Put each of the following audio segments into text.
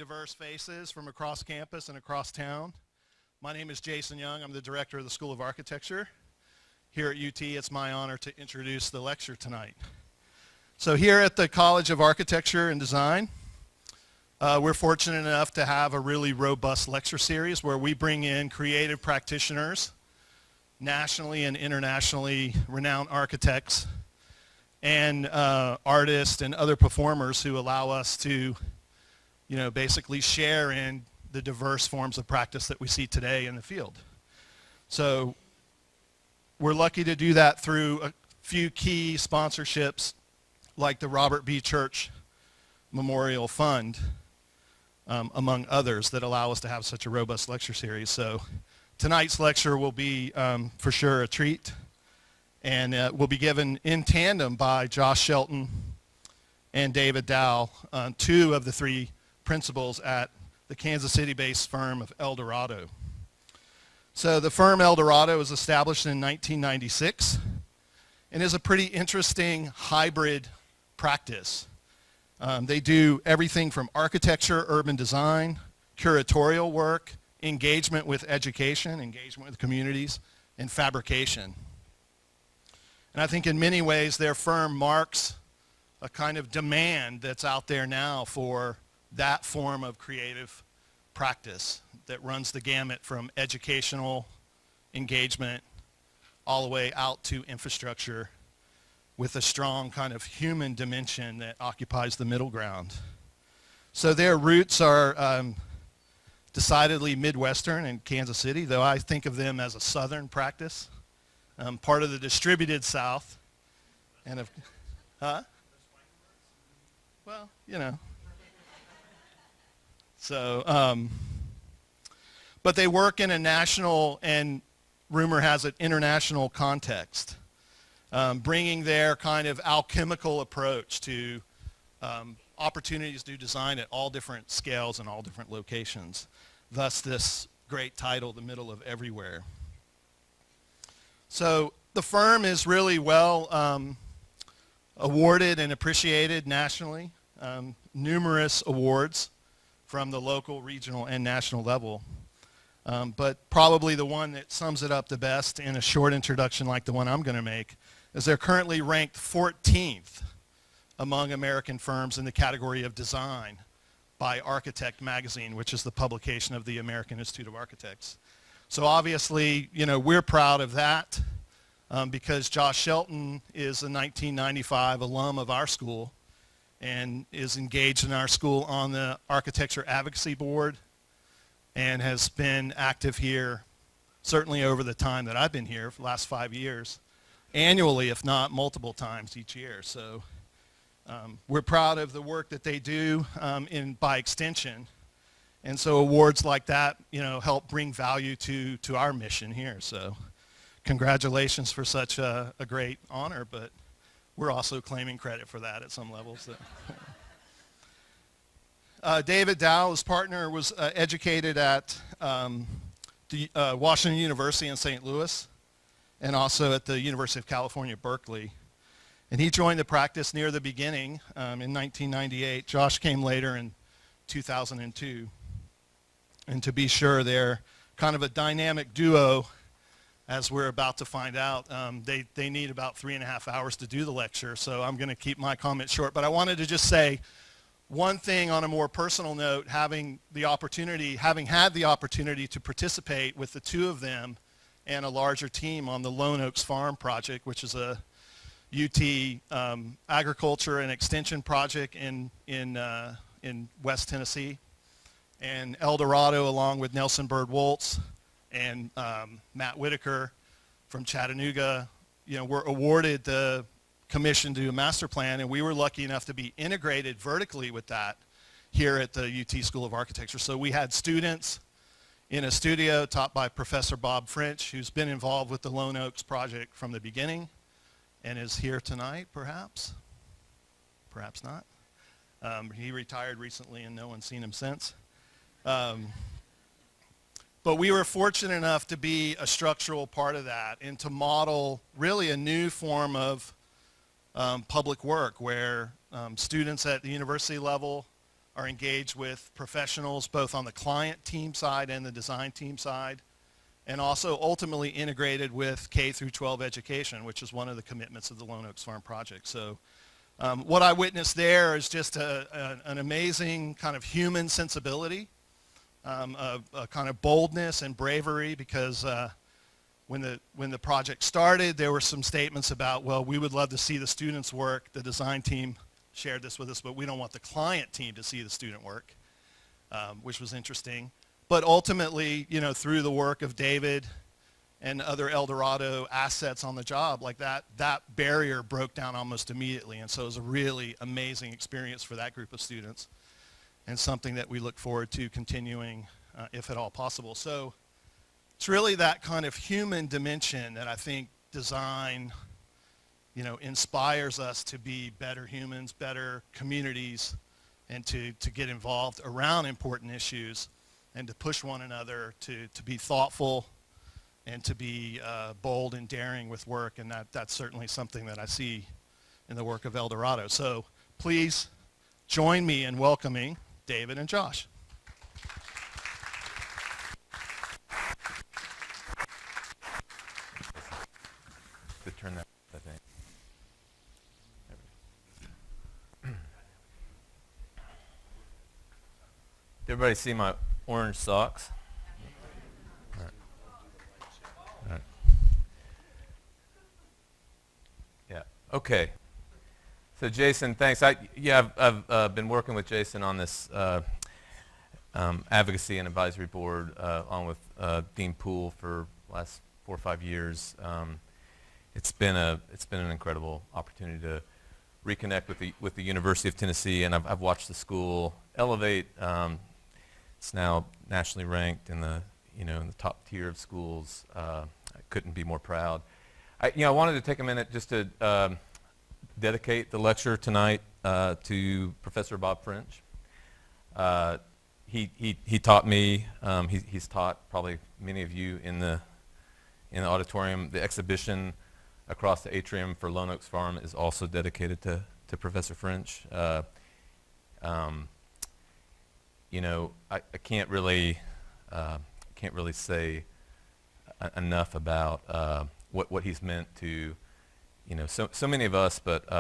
diverse faces from across campus and across town. My name is Jason Young. I'm the director of the School of Architecture. Here at UT, it's my honor to introduce the lecture tonight. So here at the College of Architecture and Design, we're fortunate enough to have a really robust lecture series where we bring in creative practitioners, nationally and internationally renowned architects, and artists and other performers who allow us to, basically share in the diverse forms of practice that we see today in the field. So we're lucky to do that through a few key sponsorships like the Robert B. Church Memorial Fund, among others, that allow us to have such a robust lecture series. So tonight's lecture will be for sure a treat, and will be given in tandem by Josh Shelton and David Dow, two of the three principals at the Kansas City-based firm of El Dorado. So the firm El Dorado was established in 1996 and is a pretty interesting hybrid practice. They do everything from architecture, urban design, curatorial work, engagement with education, engagement with communities, and fabrication. And I think in many ways their firm marks a kind of demand that's out there now for that form of creative practice that runs the gamut from educational engagement all the way out to infrastructure with a strong kind of human dimension that occupies the middle ground. So their roots are decidedly Midwestern and Kansas City, though I think of them as a Southern practice. Part of the distributed South, and well, So, but they work in a national and, rumor has it, international context, bringing their kind of alchemical approach to opportunities to design at all different scales and all different locations. Thus, this great title, The Middle of Everywhere. So the firm is really well awarded and appreciated nationally, numerous awards from the local, regional, and national level. But probably the one that sums it up the best in a short introduction like the one I'm going to make is they're currently ranked 14th among American firms in the category of design by Architect Magazine, which is the publication of the American Institute of Architects. So obviously, we're proud of that because Josh Shelton is a 1995 alum of our school and is engaged in our school on the Architecture Advocacy Board and has been active here certainly over the time that I've been here for the last 5 years, annually, if not multiple times each year. So we're proud of the work that they do by extension. And so awards like that, help bring value to our mission here. So congratulations for such a great honor, but we're also claiming credit for that at some levels. David Dow, his partner, was educated at Washington University in St. Louis and also at the University of California, Berkeley. And he joined the practice near the beginning in 1998. Josh came later in 2002. And to be sure, they're kind of a dynamic duo, as we're about to find out. They need about 3.5 hours to do the lecture, so I'm going to keep my comments short. But I wanted to just say one thing on a more personal note, having had the opportunity to participate with the two of them and a larger team on the Lone Oaks Farm project, which is a UT agriculture and extension project in West Tennessee. And El Dorado, along with Nelson Bird Woltz and Matt Whitaker from Chattanooga, were awarded the commission to do a master plan, and we were lucky enough to be integrated vertically with that here at the UT School of Architecture. So we had students in a studio taught by Professor Bob French, who's been involved with the Lone Oaks project from the beginning and is here tonight, perhaps not. He retired recently and no one's seen him since. But we were fortunate enough to be a structural part of that and to model really a new form of public work where students at the university level are engaged with professionals both on the client team side and the design team side, and also ultimately integrated with K through 12 education, which is one of the commitments of the Lone Oaks Farm project. So what I witnessed there is just an amazing kind of human sensibility, a kind of boldness and bravery, because when the project started, there were some statements about, well, we would love to see the students' work. The design team shared this with us, but we don't want the client team to see the student work, which was interesting. But ultimately, through the work of David and other El Dorado assets on the job, like that barrier broke down almost immediately. And so it was a really amazing experience for that group of students, and something that we look forward to continuing if at all possible. So it's really that kind of human dimension that I think design, inspires us to be better humans, better communities, and to get involved around important issues, and to push one another to be thoughtful and to be bold and daring with work. And that's certainly something that I see in the work of El Dorado. So please join me in welcoming David and Josh. Turn that, I think. Did everybody see my orange socks? All right. All right. Yeah. Okay. So Jason, thanks. I've been working with Jason on this advocacy and advisory board, along with Dean Poole, for the last 4 or 5 years. It's been an incredible opportunity to reconnect with the University of Tennessee, and I've watched the school elevate. It's now nationally ranked in the top tier of schools. I couldn't be more proud. I wanted to take a minute just to dedicate the lecture tonight to Professor Bob French. He taught me. He's taught probably many of you in the auditorium. The exhibition across the atrium for Lone Oaks Farm is also dedicated to Professor French. I can't really say enough about what he's meant to so many of us, but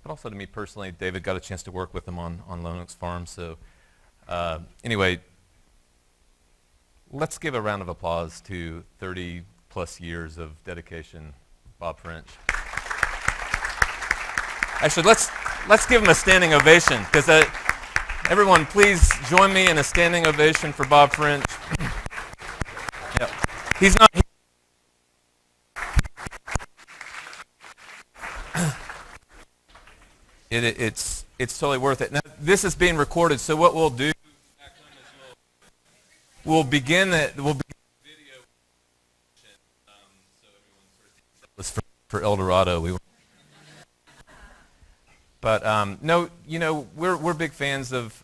also to me personally. David got a chance to work with him on Lone Oaks Farm. So anyway, let's give a round of applause to 30 plus years of dedication, Bob French. Actually, let's give him a standing ovation, because everyone, please join me in a standing ovation for Bob French. Yep. He's not. It's totally worth it. Now, this is being recorded, so what we'll do we'll begin the video. So everyone sort of thinks that was for El Dorado. But no, we're big fans of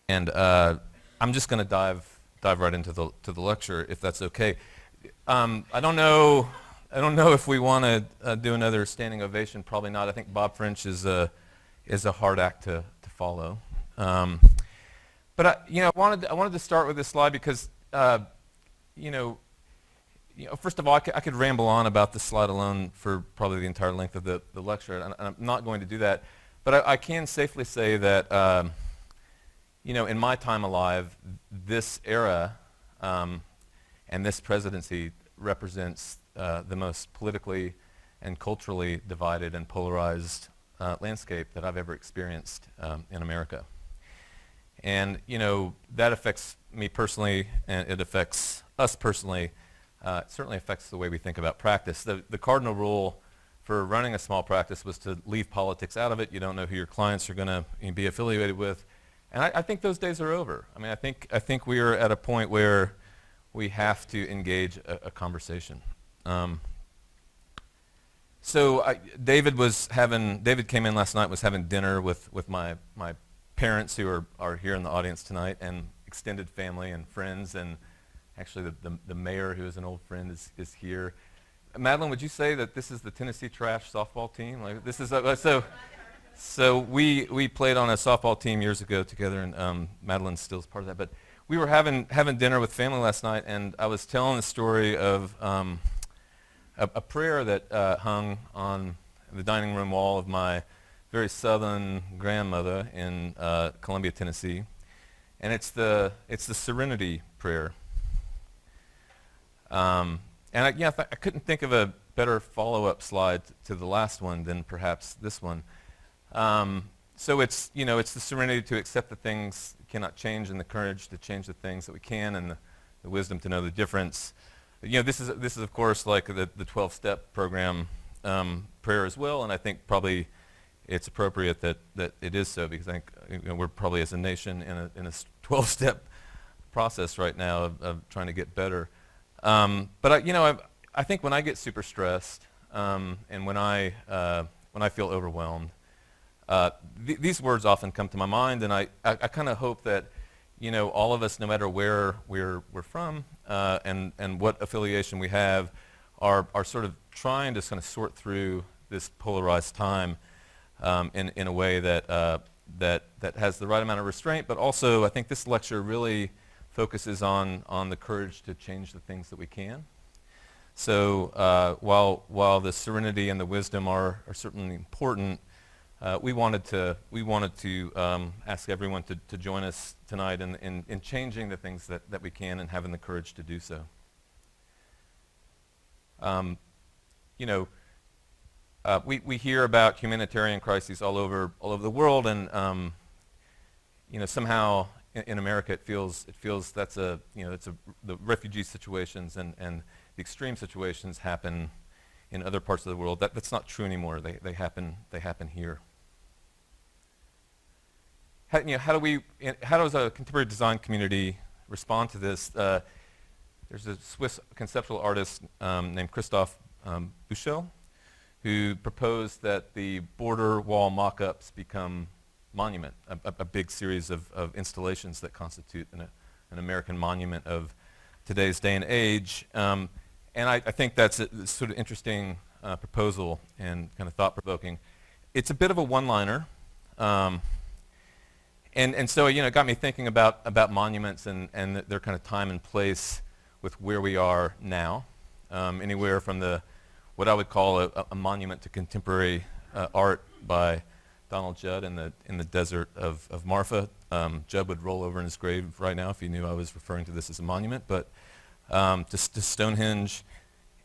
and I'm just going to dive right into the lecture, if that's okay. I don't know if we want to do another standing ovation. Probably not. I think Bob French is a hard act to follow. But I wanted to start with this slide because first of all, I could ramble on about this slide alone for probably the entire length of the lecture, and I'm not going to do that. But I can safely say that in my time alive, this era and this presidency represents the most politically and culturally divided and polarized landscape that I've ever experienced in America. And that affects me personally, and it affects us personally. It certainly affects the way we think about practice. The cardinal rule for running a small practice was to leave politics out of it. You don't know who your clients are going to be affiliated with. And I think those days are over. I mean, I think we are at a point where we have to engage a conversation. David came in last night, was having dinner with my parents who are here in the audience tonight, and extended family and friends, and actually the mayor, who is an old friend, is here. Madeline, would you say that this is the Tennessee Trash softball team? Like, this is so So we played on a softball team years ago together, and Madeline still's part of that. But we were having dinner with family last night, and I was telling the story of a prayer that hung on the dining room wall of my very southern grandmother in Columbia, Tennessee, and it's the Serenity Prayer. And I couldn't think of a better follow-up slide to the last one than perhaps this one. So it's the serenity to accept the things we cannot change, and the courage to change the things that we can, and the wisdom to know the difference. This is of course like the 12-step program prayer as well, and I think probably it's appropriate that it is so, because I think we're probably as a nation in a 12-step process right now of trying to get better. But I think when I get super stressed and when I feel overwhelmed, these words often come to my mind, and I kind of hope that all of us, no matter where we're from and what affiliation we have, are sort of trying to kind of sort through this polarized time in a way that has the right amount of restraint. But also, I think this lecture really focuses on the courage to change the things that we can. So while the serenity and the wisdom are certainly important, we wanted to ask everyone to join us tonight in changing the things that we can and having the courage to do so. We hear about humanitarian crises all over the world, and somehow in America it feels that's the refugee situations and the extreme situations happen in other parts of the world. That's not true anymore. They happen here. How does a contemporary design community respond to this? There's a Swiss conceptual artist named Christoph Buchel, who proposed that the border wall mock-ups become monument, a big series of installations that constitute an American monument of today's day and age. And I think that's a sort of interesting proposal and kind of thought-provoking. It's a bit of a one-liner. And so it got me thinking about monuments and their kind of time and place with where we are now. Anywhere from what I would call a monument to contemporary art by Donald Judd in the desert of Marfa. Judd would roll over in his grave right now if he knew I was referring to this as a monument. But to Stonehenge,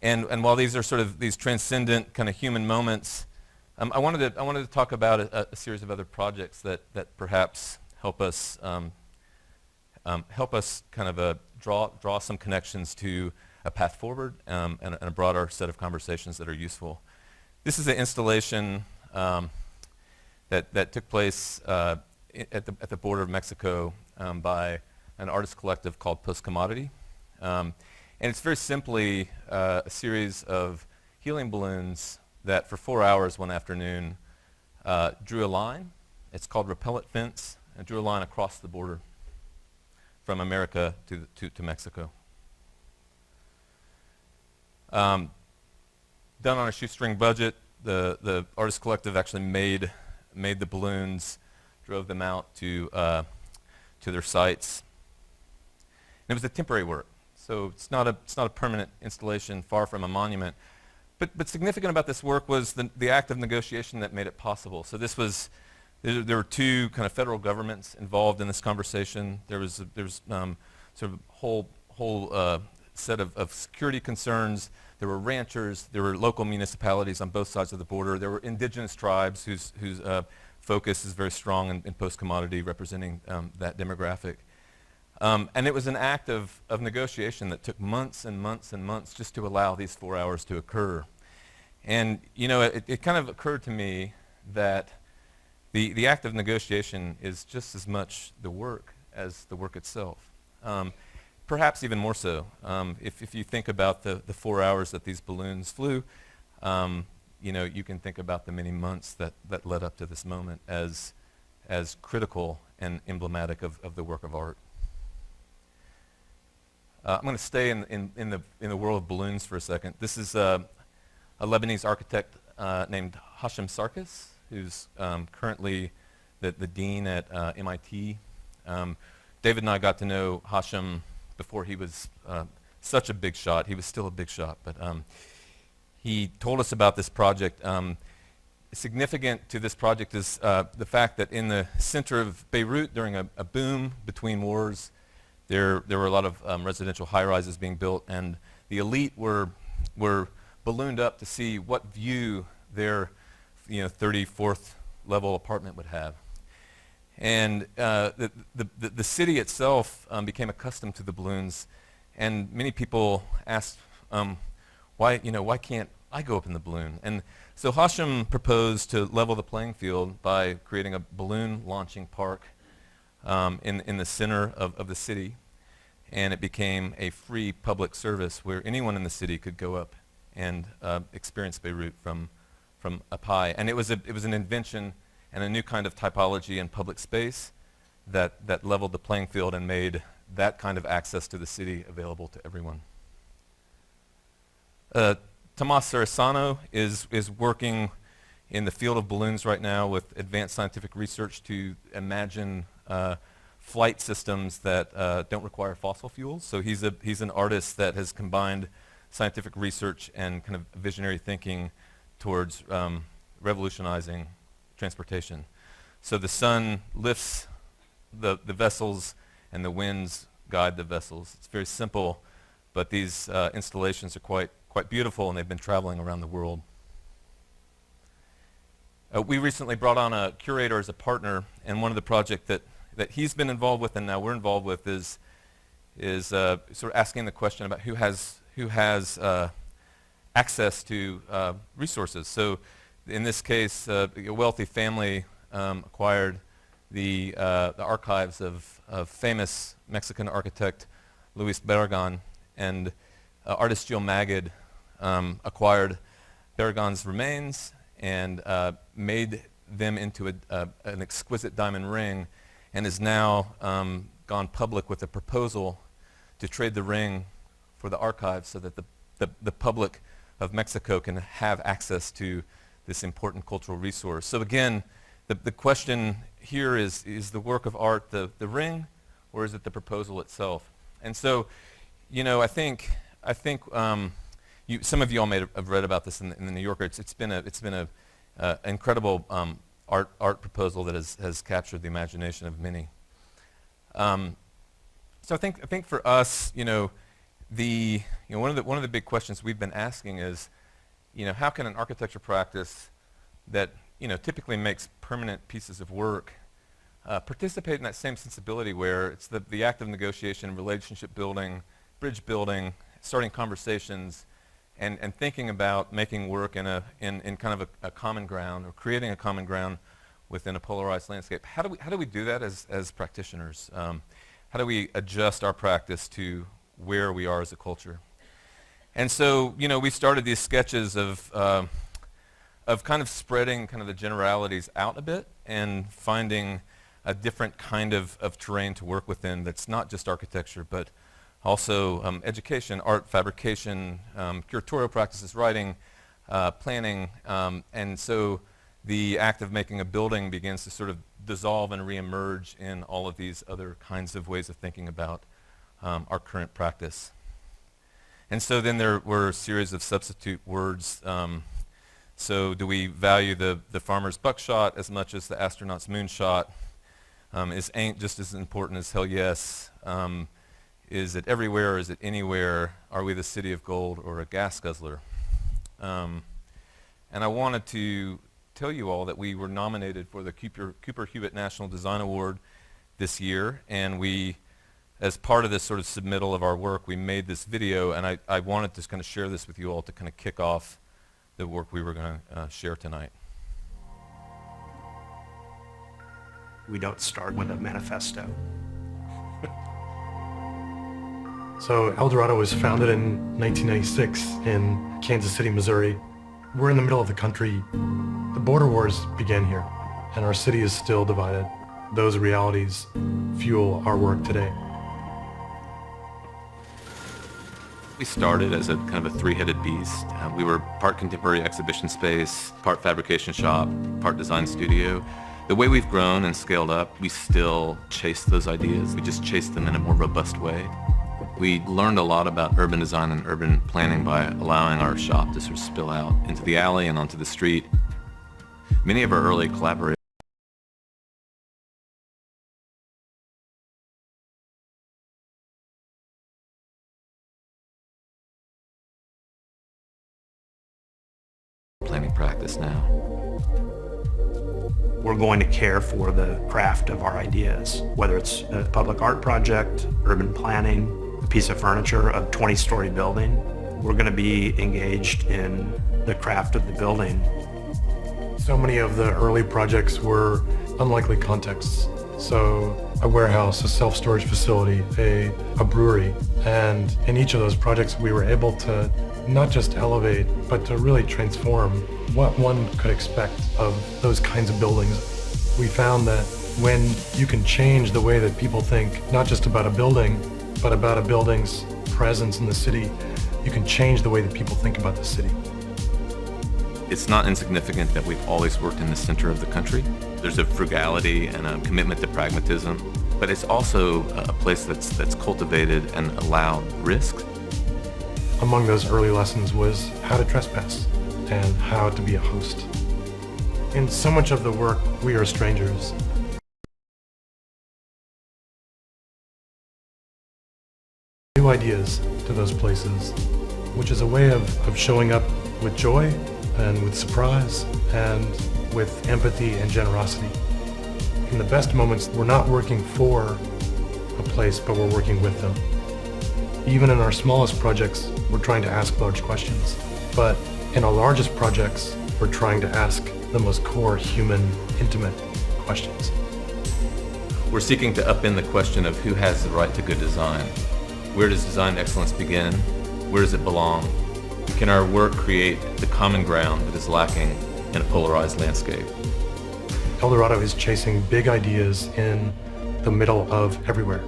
and while these are sort of these transcendent kind of human moments, I wanted to talk about a series of other projects that perhaps help us kind of draw some connections to a path forward and a broader set of conversations that are useful. This is an installation that took place at the border of Mexico by an artist collective called Post Commodity. And it's very simply a series of helium balloons that for 4 hours one afternoon drew a line. It's called Repellent Fence, and drew a line across the border from America to Mexico. Done on a shoestring budget. The artist collective actually made the balloons, drove them out to their sites. And it was a temporary work, so it's not a permanent installation, far from a monument. But significant about this work was the act of negotiation that made it possible. So there were two kind of federal governments involved in this conversation. There was sort of a whole set of security concerns. There were ranchers. There were local municipalities on both sides of the border. There were indigenous tribes whose focus is very strong in post-commodity, representing that demographic. And it was an act of negotiation that took months and months and months just to allow these 4 hours to occur. And it kind of occurred to me that the act of negotiation is just as much the work as the work itself. Perhaps even more so. If you think about the 4 hours that these balloons flew, you can think about the many months that led up to this moment as critical and emblematic of the work of art. I'm going to stay in the world of balloons for a second. This is a Lebanese architect named Hashim Sarkis, who's currently the dean at MIT. David and I got to know Hashem before he was such a big shot. He was still a big shot, but he told us about this project. Significant to this project is the fact that in the center of Beirut, during a boom between wars, there were a lot of residential high-rises being built, and the elite were ballooned up to see what view their 34th level apartment would have. And the city itself became accustomed to the balloons, and many people asked, why can't I go up in the balloon? And so Hashem proposed to level the playing field by creating a balloon launching park in the center of the city, and it became a free public service where anyone in the city could go up and experience Beirut from up high. And it was an invention and a new kind of typology in public space that leveled the playing field and made that kind of access to the city available to everyone. Tomas Sarasano is working in the field of balloons right now with advanced scientific research to imagine flight systems that don't require fossil fuels. So he's an artist that has combined scientific research and kind of visionary thinking towards revolutionizing transportation. So the sun lifts the vessels and the winds guide the vessels. It's very simple, but these installations are quite beautiful, and they've been traveling around the world. We recently brought on a curator as a partner, and one of the projects that he's been involved with and now we're involved with is sort of asking the question about who has access to resources. So in this case, a wealthy family acquired the archives of famous Mexican architect Luis Barragan, and artist Jill Magid acquired Barragan's remains and made them into an exquisite diamond ring, and is now gone public with a proposal to trade the ring for the archives so that the public of Mexico can have access to this important cultural resource. So again, the question here is the work of art the ring, or is it the proposal itself? And so, I think some of you all may have read about this in the New Yorker. It's been an incredible art proposal that has captured the imagination of many. So I think for us, one of the big questions we've been asking is, how can an architecture practice that typically makes permanent pieces of work participate in that same sensibility where it's the act of negotiation, relationship building, bridge building, starting conversations, and thinking about making work in kind of a common ground, or creating a common ground within a polarized landscape. How do we do that as practitioners? How do we adjust our practice to where we are as a culture? And so, we started these sketches of kind of spreading kind of the generalities out a bit and finding a different kind of terrain to work within that's not just architecture, but also education, art, fabrication, curatorial practices, writing, planning, and so the act of making a building begins to sort of dissolve and reemerge in all of these other kinds of ways of thinking about our current practice. And so then there were a series of substitute words. So do we value the farmer's buckshot as much as the astronaut's moonshot? Is ain't just as important as hell yes? Is it everywhere or is it anywhere? Are we the city of gold or a gas guzzler? And I wanted to tell you all that we were nominated for the Cooper Hewitt National Design Award this year, and we, as part of this sort of submittal of our work, we made this video, and I wanted to kind of share this with you all to kind of kick off the work we were going to share tonight. We don't start with a manifesto. So El Dorado was founded in 1996 in Kansas City, Missouri. We're in the middle of the country. The border wars began here, and our city is still divided. Those realities fuel our work today. We started as a kind of a three-headed beast. We were part contemporary exhibition space, part fabrication shop, part design studio. The way we've grown and scaled up, we still chase those ideas. We just chase them in a more robust way. We learned a lot about urban design and urban planning by allowing our shop to sort of spill out into the alley and onto the street. Many of our early collaborators planning practice now. We're going to care for the craft of our ideas, whether it's a public art project, urban planning, a piece of furniture, a 20-story building. We're going to be engaged in the craft of the building. So many of the early projects were unlikely contexts. So a warehouse, a self-storage facility, a brewery. And in each of those projects, we were able to not just elevate, but to really transform what one could expect of those kinds of buildings. We found that when you can change the way that people think, not just about a building, but about a building's presence in the city, you can change the way that people think about the city. It's not insignificant that we've always worked in the center of the country. There's a frugality and a commitment to pragmatism, but it's also a place that's cultivated and allowed risk. Among those early lessons was how to trespass and how to be a host. In so much of the work, we are strangers. New ideas to those places, which is a way of showing up with joy and with surprise and with empathy and generosity. In the best moments, we're not working for a place, but we're working with them. Even in our smallest projects, we're trying to ask large questions. But in our largest projects, we're trying to ask the most core human, intimate questions. We're seeking to upend the question of who has the right to good design. Where does design excellence begin? Where does it belong? Can our work create the common ground that is lacking in a polarized landscape? El Dorado is chasing big ideas in the middle of everywhere.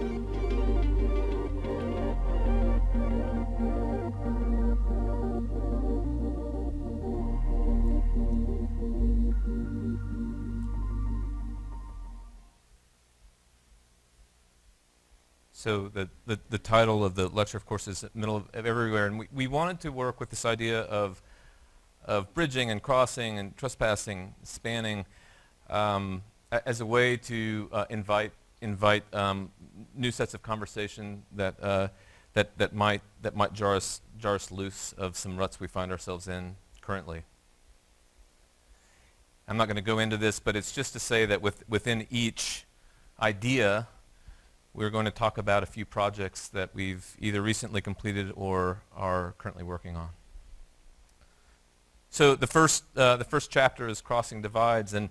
So the title of the lecture, of course, is Middle of Everywhere, and we wanted to work with this idea of bridging and crossing and trespassing, spanning, as a way to invite new sets of conversation that might jar us loose of some ruts we find ourselves in currently. I'm not going to go into this, but it's just to say that within each idea, we're going to talk about a few projects that we've either recently completed or are currently working on. So the first chapter is Crossing Divides, and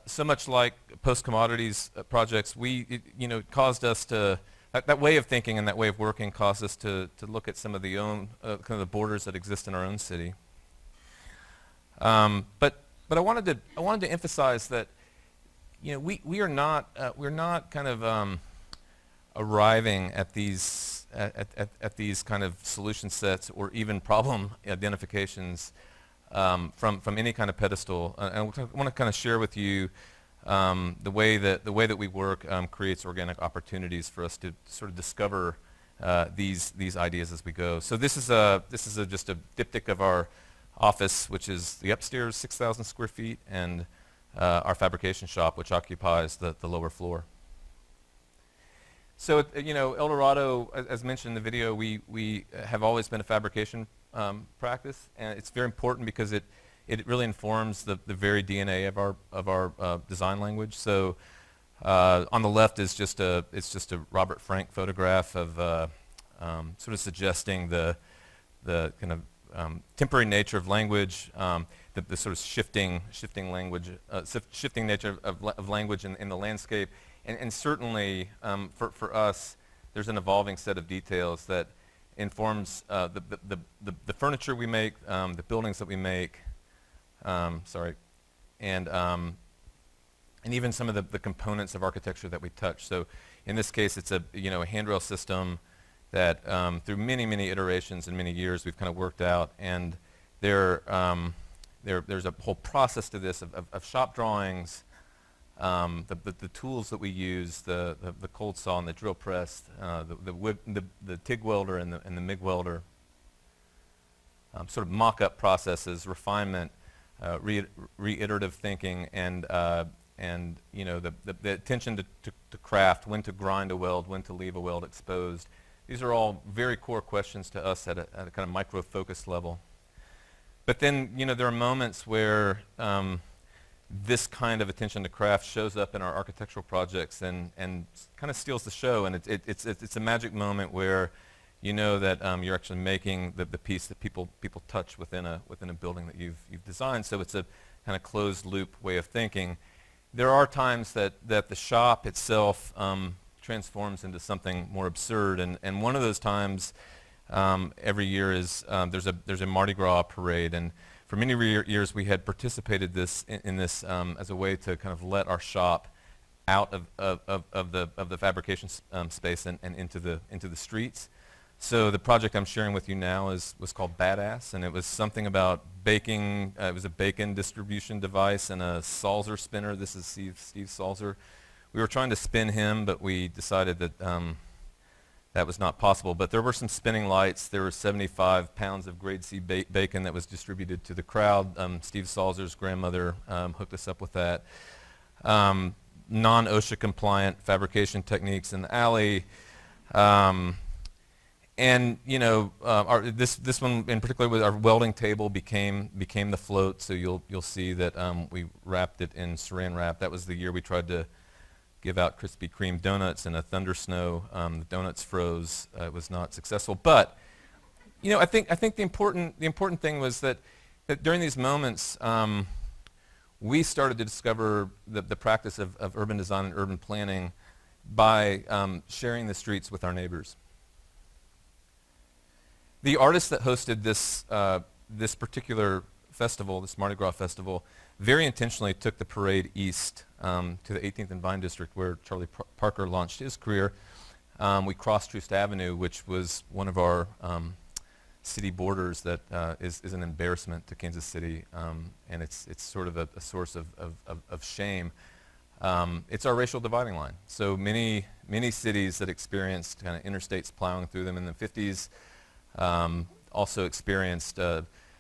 so much like post-commodities projects, it caused us to, that way of thinking and that way of working caused us to look at some of the kind of the borders that exist in our own city. But I wanted to emphasize that we're not kind of arriving at these kind of solution sets or even problem identifications from any kind of pedestal. And I want to kind of share with you the way that we work creates organic opportunities for us to sort of discover these ideas as we go. So this is just a diptych of our office, which is the upstairs 6,000 square feet, and our fabrication shop, which occupies the lower floor. So, El Dorado, as mentioned in the video, we have always been a fabrication practice, and it's very important because it really informs the very DNA of our design language. So, on the left is just a Robert Frank photograph of sort of suggesting the kind of temporary nature of language, the sort of shifting language, shifting nature of language in the landscape. And certainly, for us, there's an evolving set of details that informs the furniture we make, the buildings that we make, and even some of the components of architecture that we touch. So in this case, it's a handrail system, that through many, many iterations and many years we've kind of worked out. And there's a whole process to this of shop drawings, the tools that we use, the cold saw and the drill press, the TIG welder and the MIG welder, sort of mock-up processes, refinement, reiterative thinking, and you know, the attention to craft, when to grind a weld, when to leave a weld exposed. These are all very core questions to us at a kind of micro-focus level. But then, you know, there are moments where this kind of attention to craft shows up in our architectural projects and kind of steals the show. And it's a magic moment where you know that you're actually making the piece that people touch within a building that you've designed. So it's a kind of closed loop way of thinking. There are times that the shop itself transforms into something more absurd, and one of those times every year is there's a Mardi Gras parade, and for many years we had participated in this as a way to kind of let our shop out of the fabrication space and into the streets. So the project I'm sharing with you now was called Badass, and it was something about baking. It was a bacon distribution device and a Salzer spinner. This is Steve Salzer. We were trying to spin him, but we decided that that was not possible. But there were some spinning lights. There were 75 pounds of grade C bacon that was distributed to the crowd. Steve Salzer's grandmother hooked us up with that. Non-OSHA compliant fabrication techniques in the alley. And you know, this one in particular, with our welding table became the float. So you'll see that we wrapped it in Saran wrap. That was the year we tried to give out Krispy Kreme donuts in a thunder snow. The donuts froze. It was not successful. But you know, I think the important thing was that during these moments, we started to discover the practice of urban design and urban planning by sharing the streets with our neighbors. The artist that hosted this particular festival, this Mardi Gras festival, very intentionally took the parade east to the 18th and Vine District, where Charlie Parker launched his career. We crossed Truce Avenue, which was one of our city borders that is an embarrassment to Kansas City, and it's sort of a source of shame. It's our racial dividing line. So many cities that experienced kind of interstates plowing through them in the 50s also experienced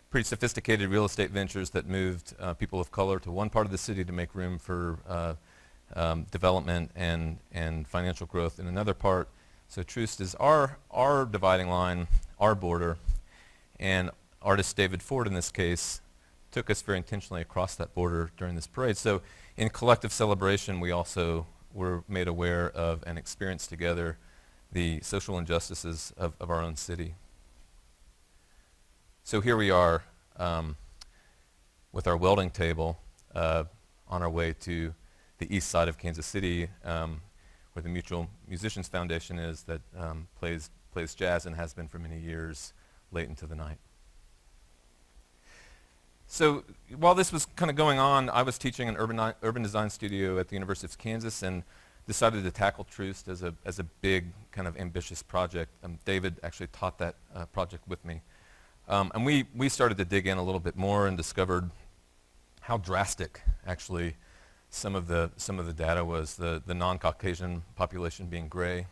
pretty sophisticated real estate ventures that moved people of color to one part of the city to make room for development and financial growth in another part. So Truce is our dividing line, our border, and artist David Ford in this case took us very intentionally across that border during this parade. So in collective celebration, we also were made aware of and experienced together the social injustices of our own city. So here we are with our welding table on our way to the east side of Kansas City, where the Mutual Musicians Foundation is, that plays jazz and has been for many years, late into the night. So while this was kind of going on, I was teaching an urban design studio at the University of Kansas and decided to tackle Truce as a big kind of ambitious project. David actually taught that project with me. And we started to dig in a little bit more and discovered how drastic actually some of the data was. The non-Caucasian population being gray.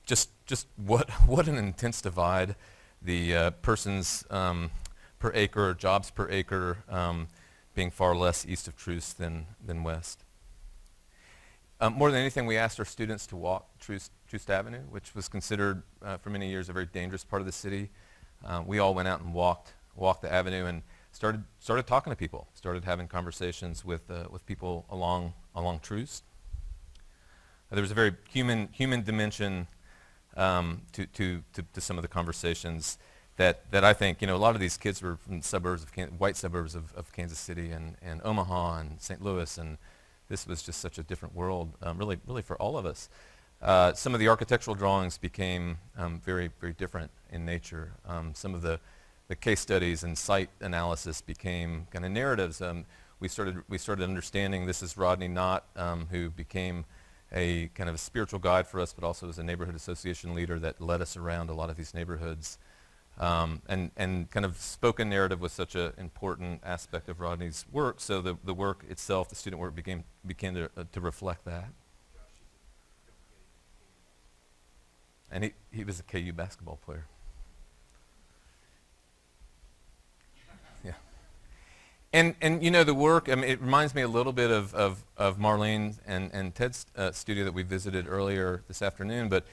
Just what an intense divide. The persons per acre, jobs per acre, being far less east of Truce than west. More than anything, we asked our students to walk Truce Avenue, which was considered for many years a very dangerous part of the city. We all went out and walked the avenue and started talking to people, started having conversations with people along Truce. There was a very human dimension to some of the conversations that I think, you know, a lot of these kids were from suburbs of white suburbs of Kansas City and Omaha and St. Louis, and this was just such a different world, really for all of us. Some of the architectural drawings became very different in nature. Some of the case studies and site analysis became kind of narratives. We started understanding, this is Rodney Knott, who became a kind of a spiritual guide for us, but also as a neighborhood association leader that led us around a lot of these neighborhoods. And kind of spoken narrative was such an important aspect of Rodney's work, so the work itself, the student work, began to reflect that. And he was a KU basketball player. Yeah. And you know, the work, I mean, it reminds me a little bit of Marlene and Ted's studio that we visited earlier this afternoon, but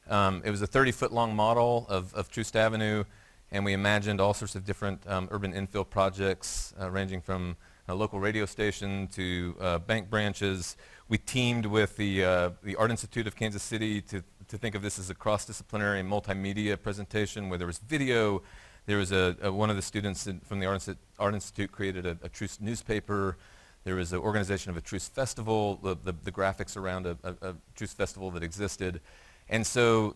it was a 30-foot long model of Truce Avenue, and we imagined all sorts of different urban infill projects ranging from a local radio station to bank branches. We teamed with the Art Institute of Kansas City to think of this as a cross-disciplinary multimedia presentation where there was video. There was one of the students from the Art Institute created a Truce newspaper. There was an organization of a Truce festival, the graphics around a Truce festival that existed. And so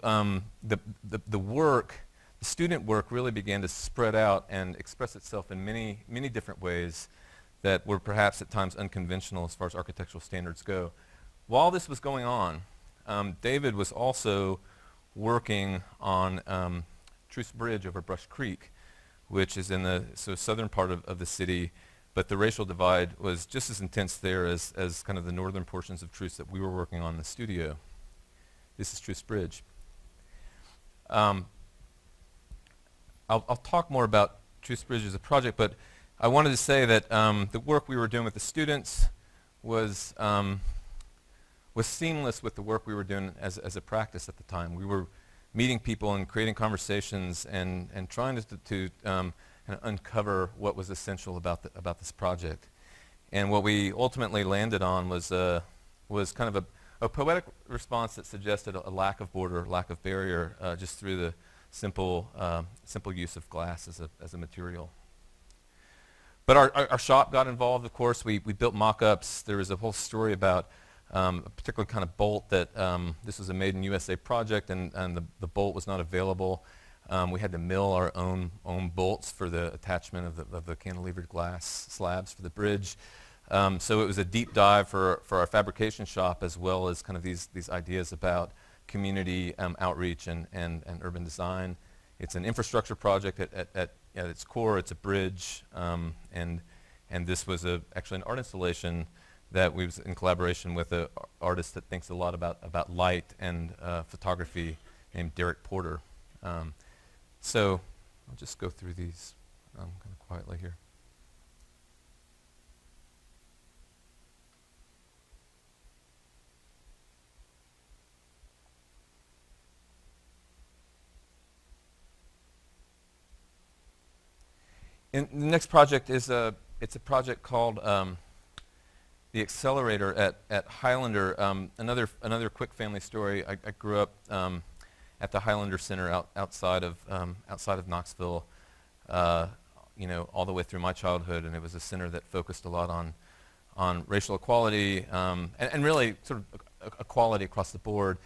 the work, the student work really began to spread out and express itself in many, many different ways that were perhaps at times unconventional as far as architectural standards go. While this was going on, David was also working on Truce Bridge over Brush Creek, which is in the southern part of the city, but the racial divide was just as intense there as kind of the northern portions of Truce that we were working on in the studio. This is Truce Bridge. I'll talk more about Truce Bridge as a project, but I wanted to say that the work we were doing with the students was seamless with the work we were doing as a practice at the time. We were meeting people and creating conversations and trying to kind of uncover what was essential about this project. And what we ultimately landed on was kind of a poetic response that suggested a lack of border, lack of barrier, just through the simple use of glass as a material. But our shop got involved, of course. We built mock-ups. There was a whole story about a particular kind of bolt that this was a made in USA project, and the bolt was not available. We had to mill our own bolts for the attachment of the cantilevered glass slabs for the bridge. So it was a deep dive for our fabrication shop, as well as kind of these ideas about community outreach and urban design. It's an infrastructure project at its core. It's a bridge, and this was actually an art installation that we was in collaboration with an artist that thinks a lot about light and photography named Derek Porter. So I'll just go through these kind of quietly here. And the next project is it's a project called the Accelerator at Highlander. Another quick family story. I grew up at the Highlander Center outside of Knoxville, all the way through my childhood, and it was a center that focused a lot on racial equality and really sort of equality across the board.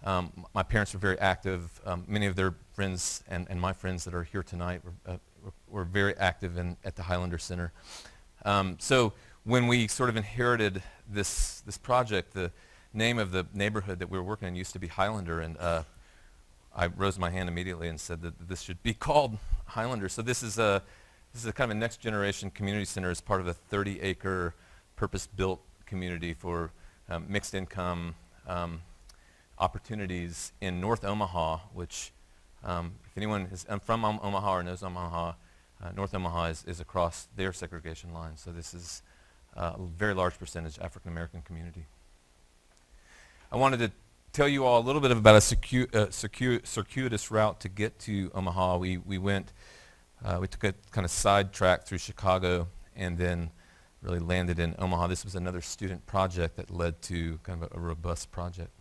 My parents were very active. Many of their friends and my friends that are here tonight were very active at the Highlander Center. So when we sort of inherited this project, the name of the neighborhood that we were working in used to be Highlander, and I rose my hand immediately and said that this should be called Highlander. So this is a kind of a next generation community center as part of a 30-acre purpose-built community for mixed income opportunities in North Omaha, which if anyone is from Omaha or knows Omaha, North Omaha is across their segregation line. So this is a very large percentage African American community. I wanted to tell you all a little bit about a circuitous route to get to Omaha. We took a kind of side track through Chicago and then really landed in Omaha. This was another student project that led to kind of a robust project.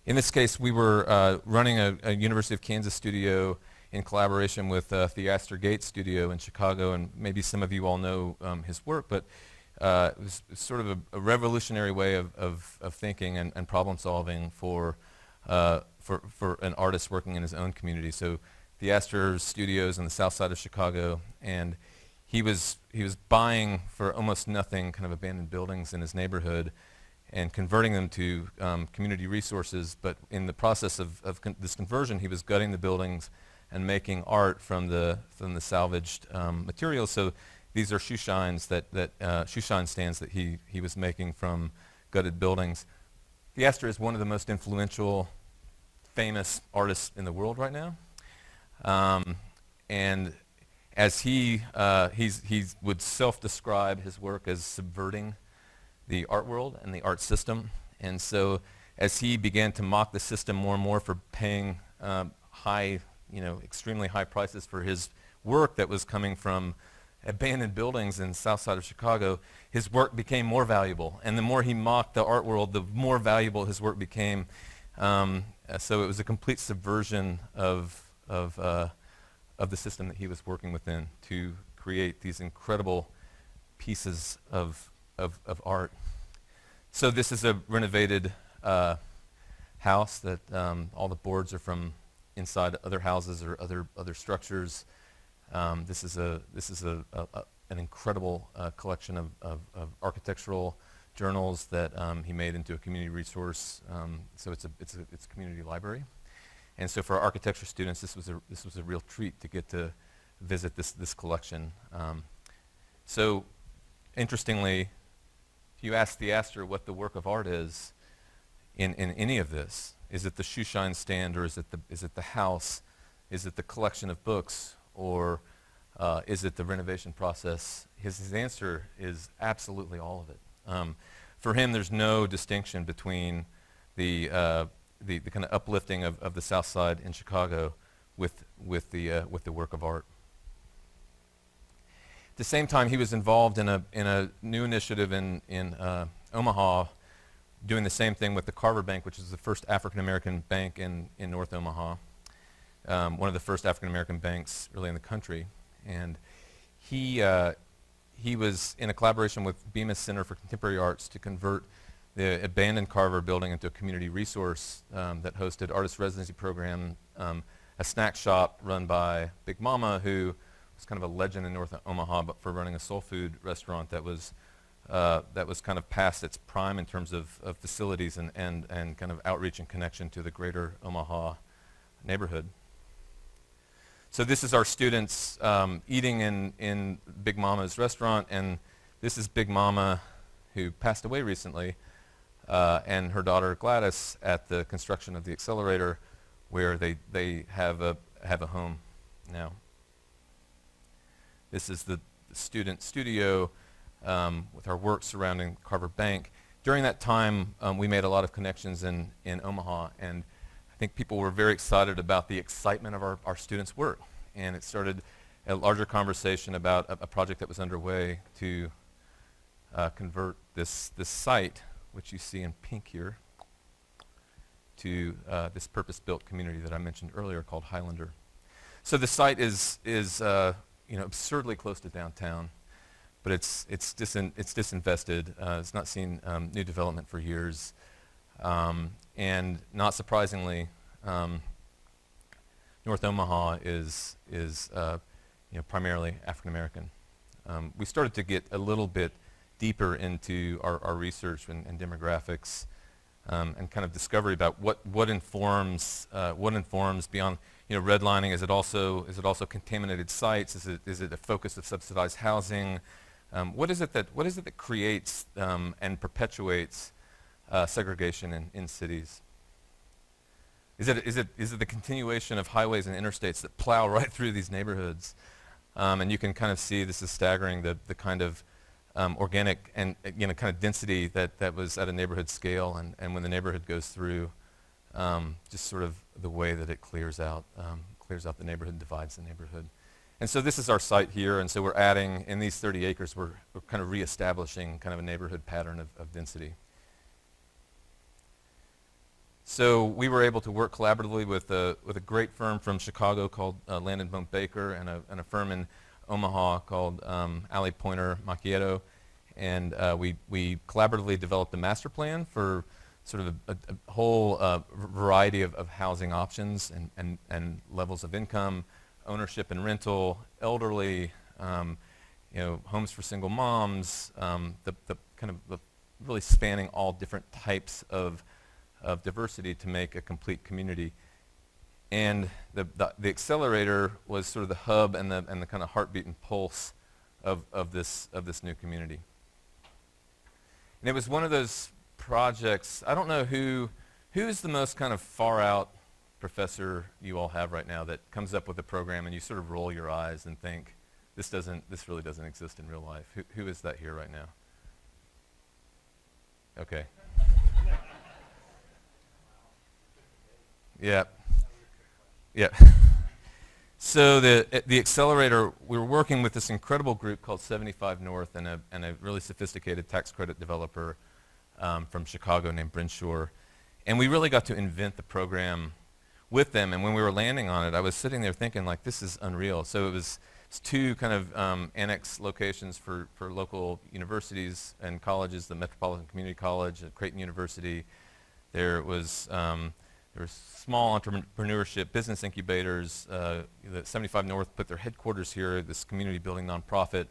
In this case, we were running a University of Kansas studio in collaboration with Theaster Gates Studio in Chicago, and maybe some of you all know his work, but it was sort of a revolutionary way of thinking and problem solving for an artist working in his own community. So Theaster Studios in the south side of Chicago, and he was buying for almost nothing kind of abandoned buildings in his neighborhood and converting them to community resources. But in the process of this conversion, he was gutting the buildings and making art from the salvaged materials. So these are shoe shines shoe shine stands that he was making from gutted buildings. Theaster is one of the most influential, famous artists in the world right now, and as he would self-describe his work as subverting the art world and the art system. And so as he began to mock the system more and more for paying extremely high prices for his work that was coming from abandoned buildings in the south side of Chicago, his work became more valuable. And the more he mocked the art world, the more valuable his work became. So it was a complete subversion of the system that he was working within to create these incredible pieces of art. So this is a renovated house that all the boards are from inside other houses or other structures. This is an incredible collection of architectural journals that he made into a community resource. So it's a community library. And so for our architecture students, this was a real treat to get to visit this collection. So interestingly, if you ask Theaster what the work of art is in any of this, is it the shoe shine stand, or is it the house? Is it the collection of books, or is it the renovation process? His answer is absolutely all of it. For him, there's no distinction between the kind of uplifting of the South Side in Chicago with the work of art. At the same time, he was involved in a new initiative in Omaha, doing the same thing with the Carver Bank, which is the first African-American bank in North Omaha, one of the first African-American banks really in the country. And he was in a collaboration with Bemis Center for Contemporary Arts to convert the abandoned Carver building into a community resource that hosted artist residency program, a snack shop run by Big Mama, who was kind of a legend in North Omaha, but for running a soul food restaurant that was kind of past its prime in terms of facilities and kind of outreach and connection to the greater Omaha neighborhood. So this is our students eating in Big Mama's restaurant, and this is Big Mama, who passed away recently, and her daughter Gladys at the construction of the accelerator, where they have a home now. This is the student studio with our work surrounding Carver Bank. During that time, we made a lot of connections in Omaha, and I think people were very excited about the excitement of our students' work. And it started a larger conversation about a project that was underway to convert this site, which you see in pink here, to this purpose-built community that I mentioned earlier called Highlander. So the site is absurdly close to downtown, but it's disinvested. It's not seen new development for years, and not surprisingly, North Omaha is primarily African American. We started to get a little bit deeper into our research and demographics, and kind of discovery about what informs beyond redlining. Is it also contaminated sites? Is it a focus of subsidized housing? What is it that creates and perpetuates segregation in cities? Is it the continuation of highways and interstates that plow right through these neighborhoods? And you can kind of see, this is staggering, the kind of organic and kind of density that was at a neighborhood scale, and when the neighborhood goes through, just sort of the way that it clears out the neighborhood, divides the neighborhood. And so this is our site here, and so we're adding, in these 30 acres, we're kind of reestablishing kind of a neighborhood pattern of density. So we were able to work collaboratively with a great firm from Chicago called Landon Bone Baker, and a firm in Omaha called Alley Pointer Macchiato, and we collaboratively developed a master plan for sort of a whole variety of housing options and levels of income, ownership and rental, elderly, homes for single moms, the kind of the really spanning all different types of diversity to make a complete community. And the accelerator was sort of the hub and the kind of heartbeat and pulse of this new community. And it was one of those projects. I don't know who's the most kind of far out professor you all have right now that comes up with a program and you sort of roll your eyes and think, this really doesn't exist in real life. Who is that here right now? Okay. Yeah. Yeah. So the accelerator, we were working with this incredible group called 75 North and a really sophisticated tax credit developer from Chicago named Brenshaw. And we really got to invent the program with them. And when we were landing on it, I was sitting there thinking, like, this is unreal. So it's two kind of annex locations for local universities and colleges, the Metropolitan Community College, Creighton University. There was small entrepreneurship, business incubators. The 75 North put their headquarters here, this community building nonprofit.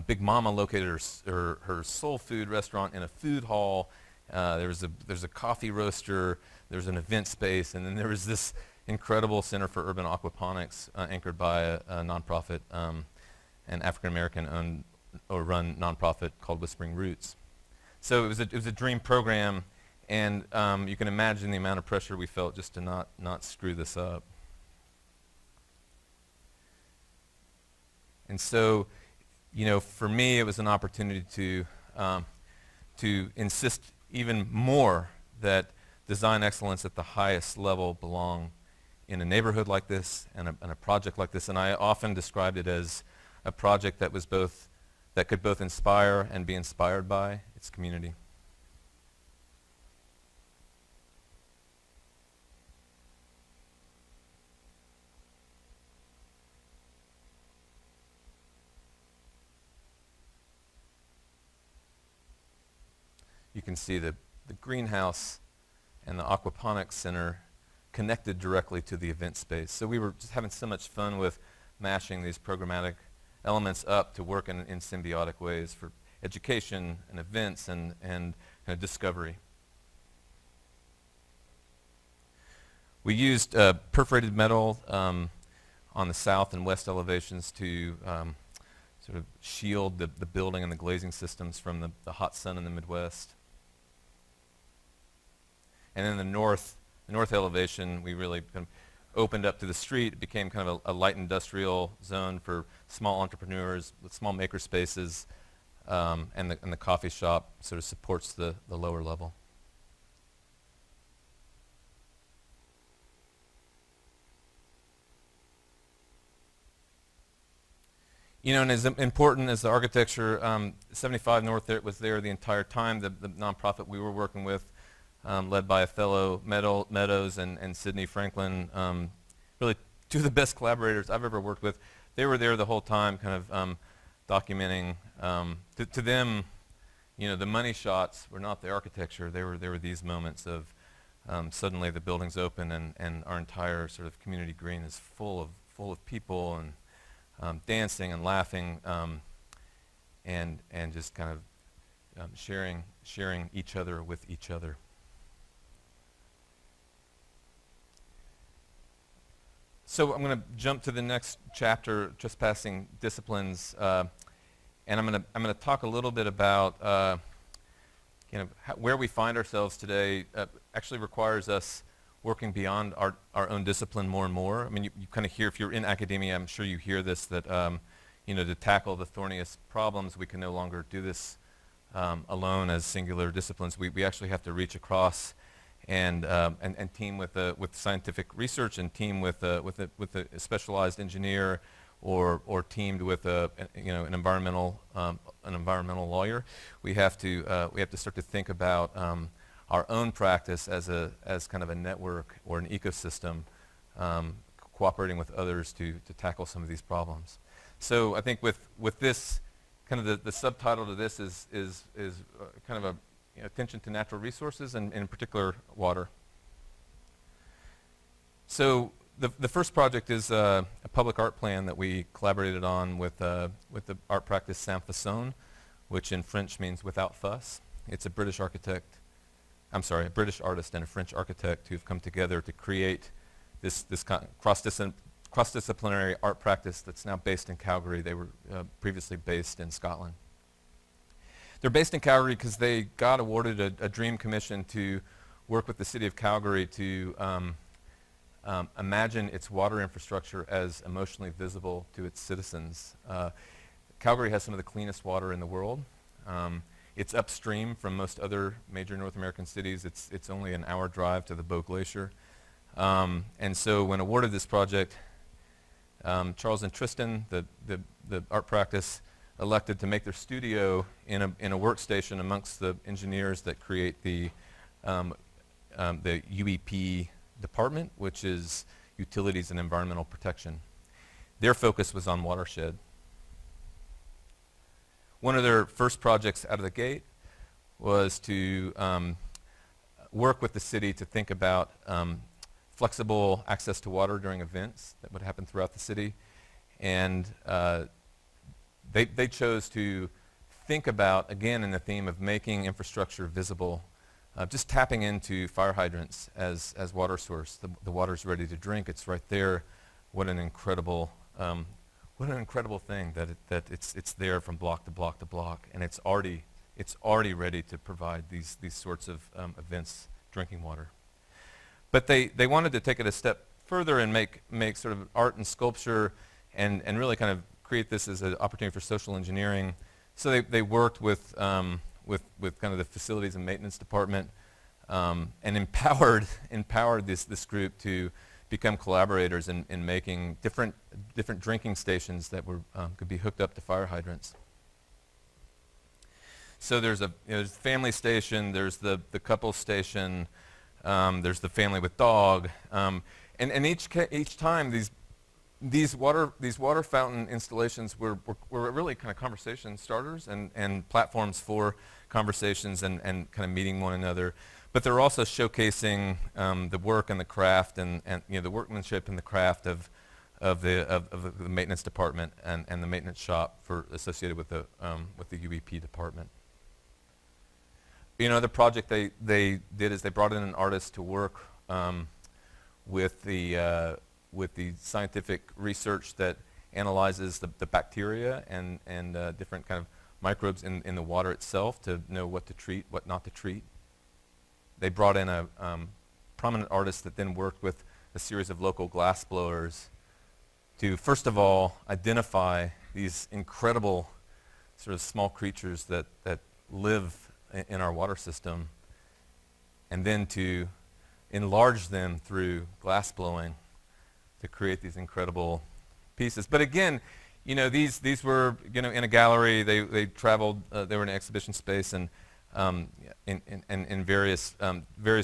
Big Mama located her soul food restaurant in a food hall. There's a coffee roaster. There's an event space, and then there was this incredible Center for Urban Aquaponics anchored by a nonprofit, an African-American owned or run nonprofit called Whispering Roots. So it was a dream program, and you can imagine the amount of pressure we felt just to not screw this up. And so, for me, it was an opportunity to insist even more that design excellence at the highest level belong in a neighborhood like this and a project like this. And I often described it as a project that could both inspire and be inspired by its community. You can see the greenhouse and the aquaponics center connected directly to the event space. So we were just having so much fun with mashing these programmatic elements up to work in symbiotic ways for education and events and kind of discovery. We used perforated metal on the south and west elevations to sort of shield the building and the glazing systems from the hot sun in the Midwest. And then the north elevation, we really kind of opened up to the street. It became kind of a light industrial zone for small entrepreneurs with small maker spaces, and the coffee shop sort of supports the lower level. And as important as the architecture, 75 North was there the entire time. The nonprofit we were working with, led by a fellow Meadows and Sidney Franklin, really two of the best collaborators I've ever worked with. They were there the whole time, kind of documenting. To them, the money shots were not the architecture. They were these moments of suddenly the building's open and our entire sort of community green is full of people and dancing and laughing and just kind of sharing each other with each other. So I'm going to jump to the next chapter, Trespassing Disciplines, and I'm going to talk a little bit about where we find ourselves today. Actually requires us working beyond our own discipline more and more. I mean, you kind of hear, if you're in academia, I'm sure you hear this, that to tackle the thorniest problems, we can no longer do this alone as singular disciplines. We actually have to reach across and team with scientific research, and team with a specialized engineer, or teamed with an environmental lawyer. We have to start to think about our own practice as kind of a network or an ecosystem, cooperating with others to tackle some of these problems. So I think with this kind of the subtitle to this is kind of a attention to natural resources, and in particular water. So the first project is a public art plan that we collaborated on with the art practice sans façon, which in French means without fuss. It's a British architect, a British artist and a French architect who've come together to create this cross-disciplinary art practice that's now based in Calgary. They were previously based in Scotland. They're based in Calgary because they got awarded a dream commission to work with the city of Calgary to imagine its water infrastructure as emotionally visible to its citizens. Calgary has some of the cleanest water in the world. It's upstream from most other major North American cities. It's only an hour drive to the Bow Glacier. And so when awarded this project, Charles and Tristan, the art practice, elected to make their studio in a workstation amongst the engineers that create the UEP department, which is Utilities and Environmental Protection. Their focus was on watershed. One of their first projects out of the gate was to work with the city to think about flexible access to water during events that would happen throughout the city. And they chose to think about, again in the theme of making infrastructure visible, just tapping into fire hydrants as water source. The water's ready to drink, it's right there. What an incredible thing that it's there from block to block to block, and it's already ready to provide these sorts of events, drinking water. But they wanted to take it a step further and make sort of art and sculpture and really kind of create this as an opportunity for social engineering. So they worked with kind of the facilities and maintenance department and empowered this group to become collaborators in making different drinking stations that could be hooked up to fire hydrants. So there's there's the family station, there's the couple station, there's the family with dog, and each time these water fountain installations were really kind of conversation starters and platforms for conversations and kind of meeting one another. But they're also showcasing the work and the craft and the workmanship and the craft of the maintenance department and the maintenance shop associated with the UEP department. The project they did is they brought in an artist to work with the scientific research that analyzes the bacteria and different kind of microbes in the water itself to know what to treat, what not to treat. They brought in a prominent artist that then worked with a series of local glass blowers to, first of all, identify these incredible sort of small creatures that live in our water system, and then to enlarge them through glass blowing to create these incredible pieces. But again, these were in a gallery. They traveled. They were in an exhibition space, and in various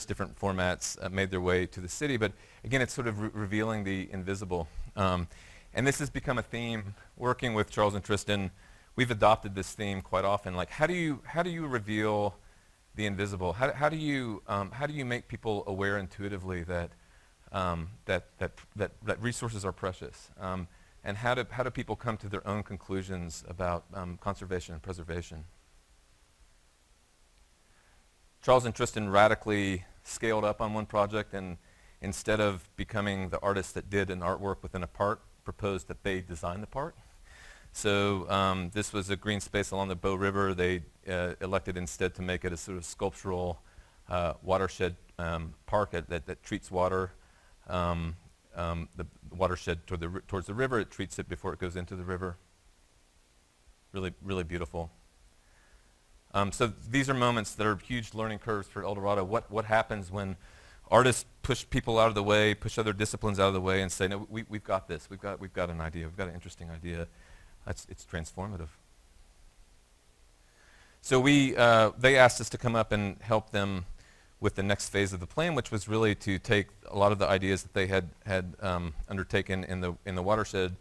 different formats made their way to the city. But again, it's sort of revealing the invisible. And this has become a theme. Working with Charles and Tristan, we've adopted this theme quite often. Like, how do you reveal the invisible? How do you make people aware intuitively that resources are precious? And how do people come to their own conclusions about conservation and preservation? Charles and Tristan radically scaled up on one project, and instead of becoming the artist that did an artwork within a park, proposed that they design the park. So this was a green space along the Bow River. They elected instead to make it a sort of sculptural watershed park that treats water. The watershed towards the river, it treats it before it goes into the river. Really, really beautiful. So these are moments that are huge learning curves for El Dorado. What happens when artists push people out of the way, push other disciplines out of the way, and say, no, we've got this. We've got an idea. We've got an interesting idea. It's transformative. So they asked us to come up and help them with the next phase of the plan, which was really to take a lot of the ideas that they had undertaken in the watershed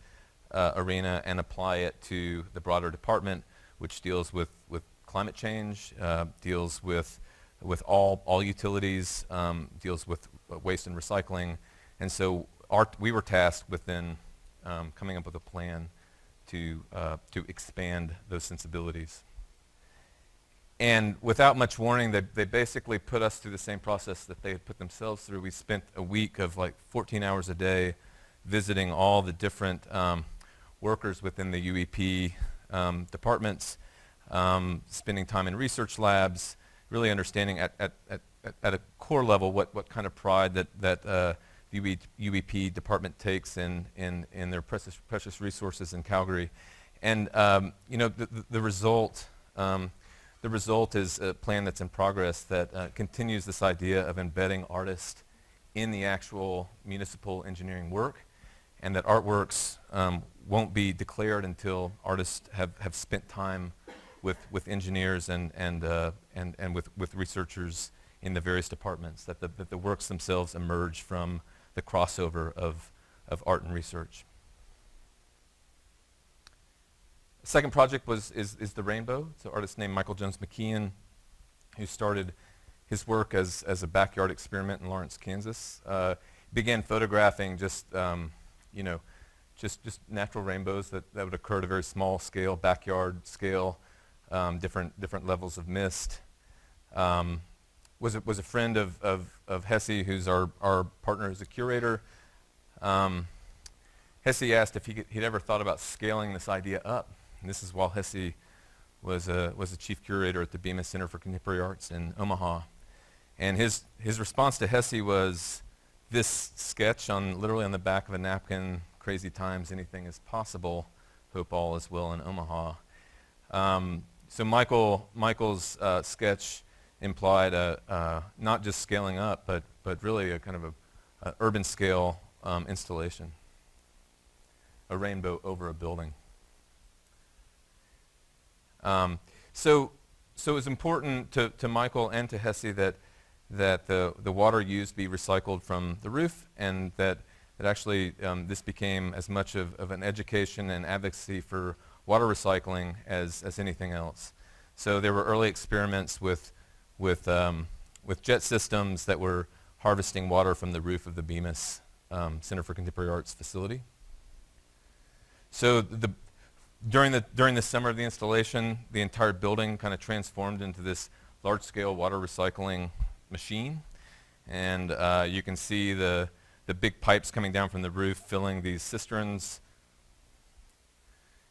arena and apply it to the broader department, which deals with climate change, deals with all utilities, deals with waste and recycling. And so we were tasked with then coming up with a plan to expand those sensibilities. And without much warning, they basically put us through the same process that they had put themselves through. We spent a week of like 14 hours a day visiting all the different workers within the UEP departments, spending time in research labs, really understanding at a core level what kind of pride that UEP department takes in their precious resources in Calgary. And the result is a plan that's in progress that continues this idea of embedding artists in the actual municipal engineering work, and that artworks won't be declared until artists have spent time with engineers and with researchers in the various departments, that the works themselves emerge from the crossover of art and research. The second project is the Rainbow. It's an artist named Michael Jones McKeon, who started his work as a backyard experiment in Lawrence, Kansas. Began photographing just natural rainbows that would occur at a very small scale, backyard scale, different levels of mist. Was a friend of Hesse, who's our partner as a curator. Hesse asked if he'd ever thought about scaling this idea up. And this is while Hesse was a chief curator at the Bemis Center for Contemporary Arts in Omaha. And his response to Hesse was this sketch literally on the back of a napkin: "Crazy times, anything is possible. Hope all is well in Omaha." So Michael's sketch implied not just scaling up, but really a kind of a urban scale installation, a rainbow over a building. So it was important to Michael and to Hesse that the water used be recycled from the roof, and that actually this became as much of an education and advocacy for water recycling as anything else. So there were early experiments with jet systems that were harvesting water from the roof of the Bemis Center for Contemporary Arts facility. So during the summer of the installation, the entire building kind of transformed into this large-scale water recycling machine, and you can see the big pipes coming down from the roof filling these cisterns.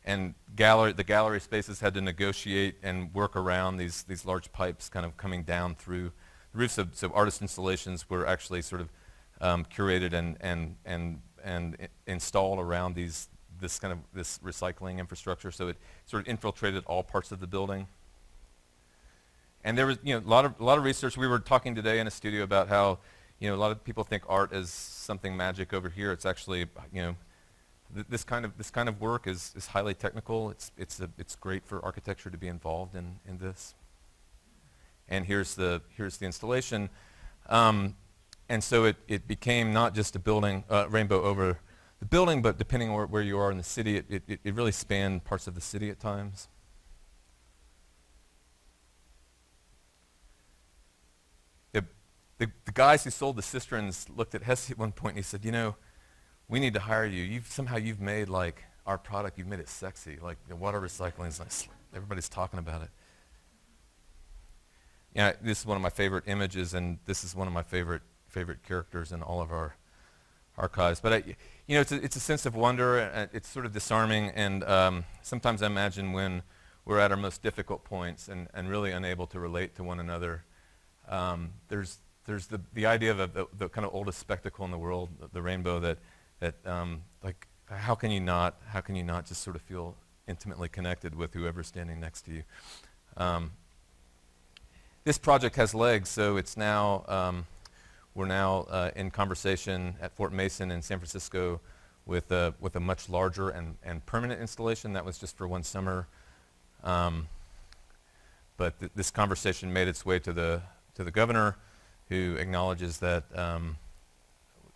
And the gallery spaces had to negotiate and work around these large pipes kind of coming down through the roofs. So artist installations were actually sort of curated and installed around this recycling infrastructure. So it sort of infiltrated all parts of the building. And there was a lot of research. We were talking today in a studio about how a lot of people think art is something magic over here. It's actually this kind of work is highly technical. It's great for architecture to be involved in this. And here's the installation, and so it became not just a rainbow over the building, but depending on where you are in the city, it really spanned parts of the city at times. The guys who sold the cisterns looked at Hesse at one point and he said, "We need to hire you. Somehow you've made like our product. You've made it sexy. Like the water recycling is like everybody's talking about it." Yeah, this is one of my favorite images, and this is one of my favorite characters in all of our archives. But it's a sense of wonder. It's sort of disarming, and sometimes I imagine when we're at our most difficult points and really unable to relate to one another, there's the idea of the kind of oldest spectacle in the world, the rainbow, that like how can you not just sort of feel intimately connected with whoever's standing next to you. This project has legs, so it's now we're now in conversation at Fort Mason in San Francisco with a much larger and permanent installation. That was just for one summer, but this conversation made its way to the governor, who acknowledges that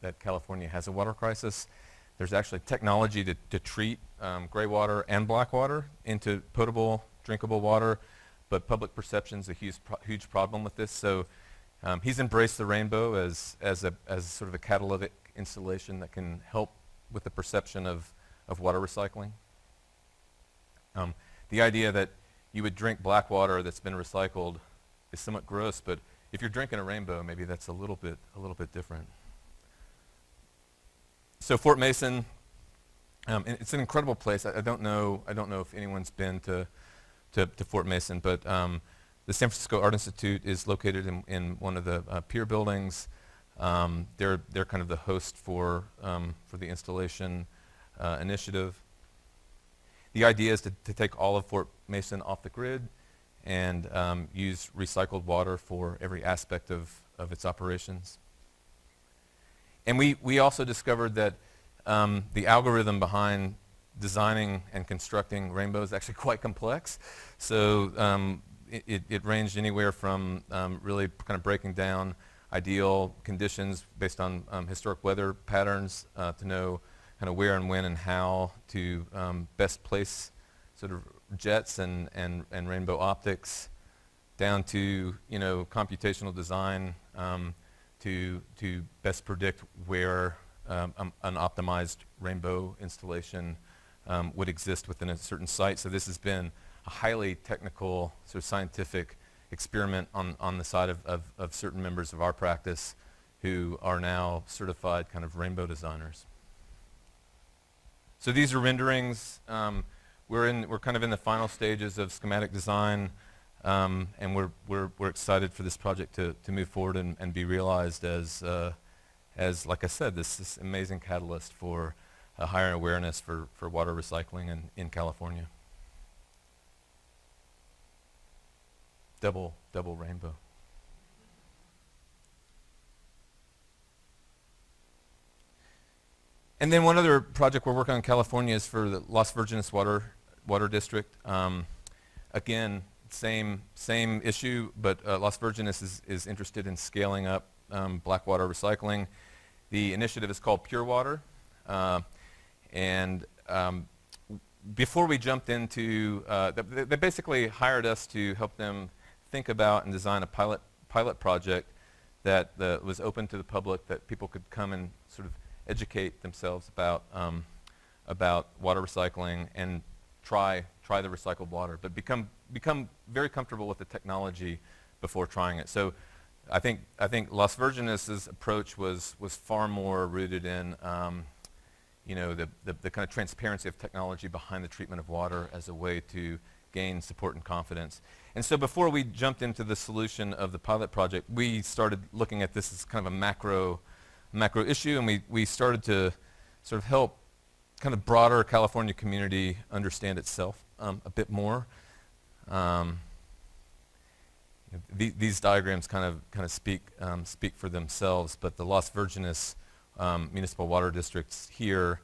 that California has a water crisis. There's actually technology to treat gray water and black water into potable, drinkable water, but public perception's a huge problem with this. So he's embraced the rainbow as sort of a catalytic installation that can help with the perception of water recycling. The idea that you would drink black water that's been recycled is somewhat gross, but if you're drinking a rainbow, maybe that's a little bit different. So Fort Mason, it's an incredible place. I don't know if anyone's been to Fort Mason, but the San Francisco Art Institute is located in one of the pier buildings. They're kind of the host for the installation initiative. The idea is to take all of Fort Mason off the grid and use recycled water for every aspect of its operations. And we also discovered that the algorithm behind designing and constructing rainbows is actually quite complex. So it ranged anywhere from really kind of breaking down ideal conditions based on historic weather patterns to know kind of where and when and how to best place sort of jets and rainbow optics, down to computational design to best predict where an optimized rainbow installation would exist within a certain site. So this has been a highly technical, sort of scientific experiment on the side of certain members of our practice who are now certified kind of rainbow designers. So these are renderings. We're kind of in the final stages of schematic design, and we're excited for this project to move forward and be realized as like I said, this amazing catalyst for a higher awareness for water recycling in California. Double rainbow. And then one other project we're working on in California is for the Las Virgenes Water District. Again, same issue, but Las Virgenes is interested in scaling up black water recycling. The initiative is called Pure Water, and before we jumped into, they basically hired us to help them think about and design a pilot project that was open to the public, that people could come and sort of educate themselves about water recycling and try the recycled water, but become very comfortable with the technology before trying it. So I think Las Virgenes' approach was far more rooted in the kind of transparency of technology behind the treatment of water as a way to gain support and confidence. And so before we jumped into the solution of the pilot project, we started looking at this as kind of a macro issue, and we started to sort of help kind of broader California community understand itself a bit more. These diagrams kind of speak for themselves, but the Las Virgenes municipal water district's here,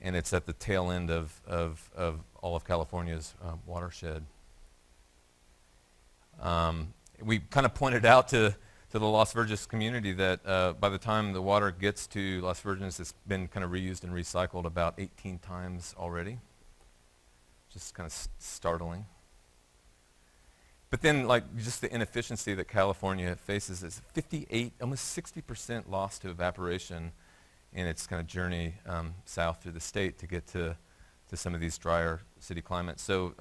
and it's at the tail end of all of California's watershed. We kind of pointed out to the Las Virgenes community that by the time the water gets to Las Virgenes, it's been kind of reused and recycled about 18 times already. Just kind of startling. But then, like, just the inefficiency that California faces is 58, almost 60% lost to evaporation in its kind of journey south through the state to get to some of these drier city climates. So,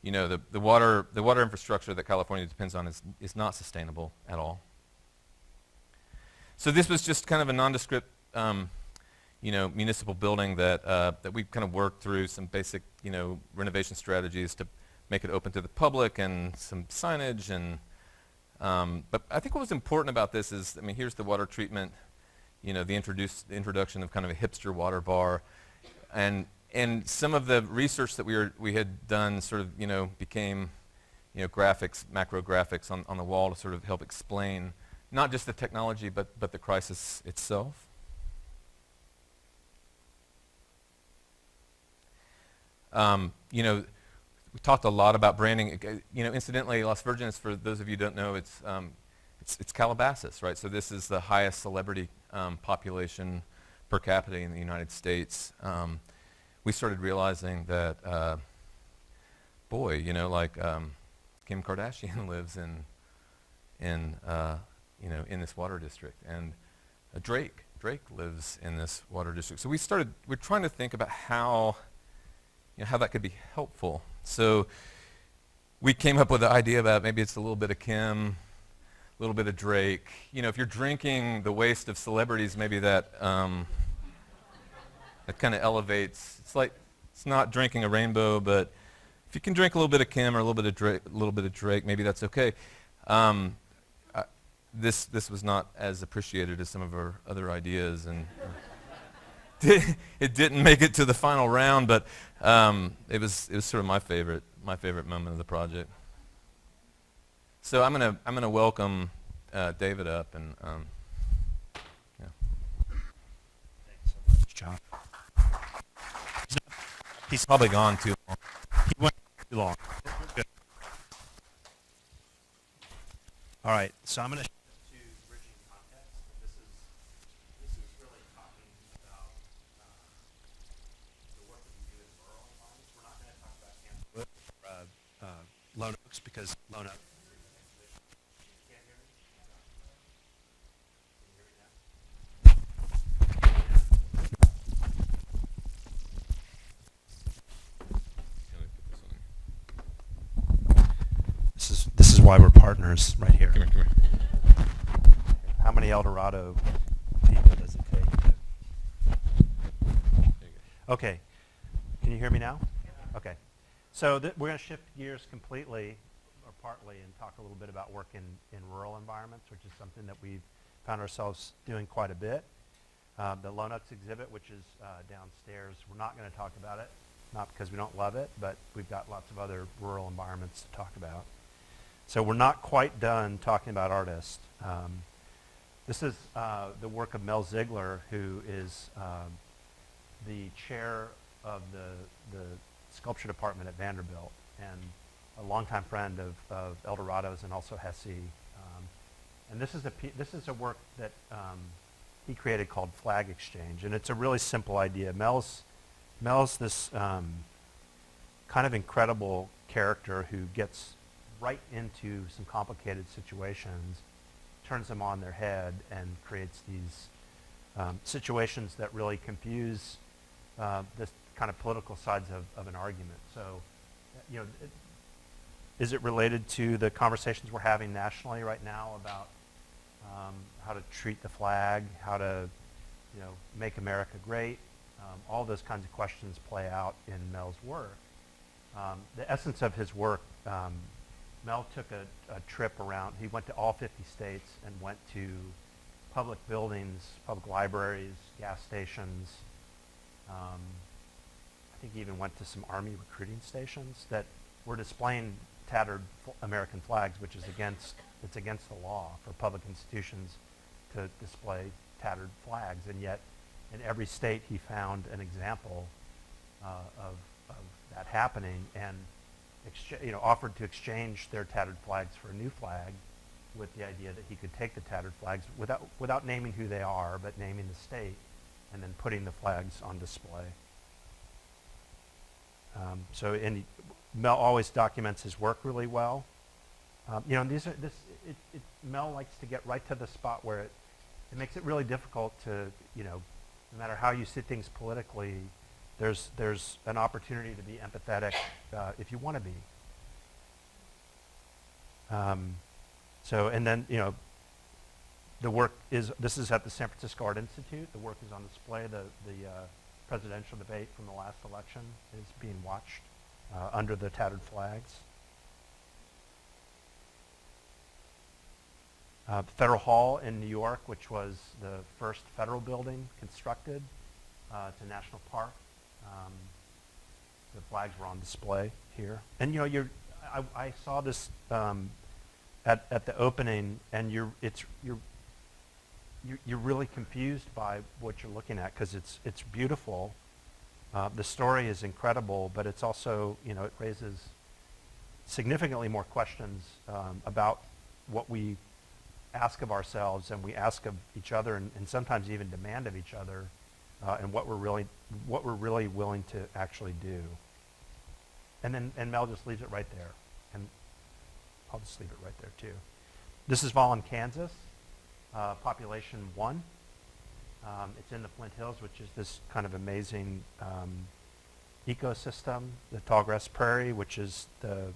the water infrastructure that California depends on is not sustainable at all. So this was just kind of a nondescript, municipal building that we kind of worked through some basic, renovation strategies to make it open to the public and some signage. And but I think what was important about this is, here's the water treatment, the introduction of kind of a hipster water bar, and some of the research that we had done sort of became graphics, macro graphics on the wall to sort of help explain not just the technology, but the crisis itself. We talked a lot about branding. Incidentally, Las Virgenes, for those of you who don't know, it's Calabasas, right? So this is the highest celebrity population per capita in the United States. We started realizing that, Kim Kardashian lives in this water district, and Drake lives in this water district. So we're trying to think about how that could be helpful. So we came up with the idea about maybe it's a little bit of Kim, a little bit of Drake. You know, if you're drinking the waste of celebrities, maybe that that kind of elevates. It's like it's not drinking a rainbow, but if you can drink a little bit of Kim or a little bit of Drake, maybe that's okay. This was not as appreciated as some of our other ideas, and it didn't make it to the final round. But it was sort of my favorite moment of the project. So I'm gonna welcome David up, and yeah. Thanks so much, John. He's probably gone too long. He went too long. Good. All right, so I'm going to shift to bridging context. This is really talking about the work that we do in rural environments. We're not going to talk about Camp or Lone Oaks because Lone Oaks. You can't hear me? Can you hear me now? This is why we're partners right here. Come here. How many El Dorado people does it take? Okay. Can you hear me now? Okay. So we're going to shift gears completely or partly and talk a little bit about work in rural environments, which is something that we've found ourselves doing quite a bit. The Lone Oaks exhibit, which is downstairs, we're not going to talk about it, not because we don't love it, but we've got lots of other rural environments to talk about. So we're not quite done talking about artists. This is the work of Mel Ziegler, who is the chair of the sculpture department at Vanderbilt and a longtime friend of El Dorado's and also Hesse. And this is a work that he created called Flag Exchange, and it's a really simple idea. Mel's this kind of incredible character who gets right into some complicated situations, turns them on their head, and creates these situations that really confuse this kind of political sides of an argument. So, you know, is it related to the conversations we're having nationally right now about how to treat the flag, how to, you know, make America great? All those kinds of questions play out in Mel's work. The essence of his work, Mel took a trip around. He went to all 50 states and went to public buildings, public libraries, gas stations. I think he even went to some Army recruiting stations that were displaying tattered American flags, which is against the law for public institutions to display tattered flags. And yet, in every state, he found an example of that happening, and offered to exchange their tattered flags for a new flag, with the idea that he could take the tattered flags without naming who they are, but naming the state, and then putting the flags on display. Mel always documents his work really well. Mel likes to get right to the spot where it makes it really difficult to, no matter how you see things politically, there's an opportunity to be empathetic if you want to be. The work this is at the San Francisco Art Institute. The work is on display. The presidential debate from the last election is being watched under the tattered flags. Federal Hall in New York, which was the first federal building constructed. It's a national park. The flags were on display here. And I saw this at the opening, and you're really confused by what you're looking at, because it's beautiful. The story is incredible, but it's also, it raises significantly more questions about what we ask of ourselves and we ask of each other, and sometimes even demand of each other, and what we're really willing to actually do. And Mel just leaves it right there, and I'll just leave it right there too. This is Walton, Kansas, population 1. It's in the Flint Hills, which is this kind of amazing ecosystem. The tallgrass prairie, which is the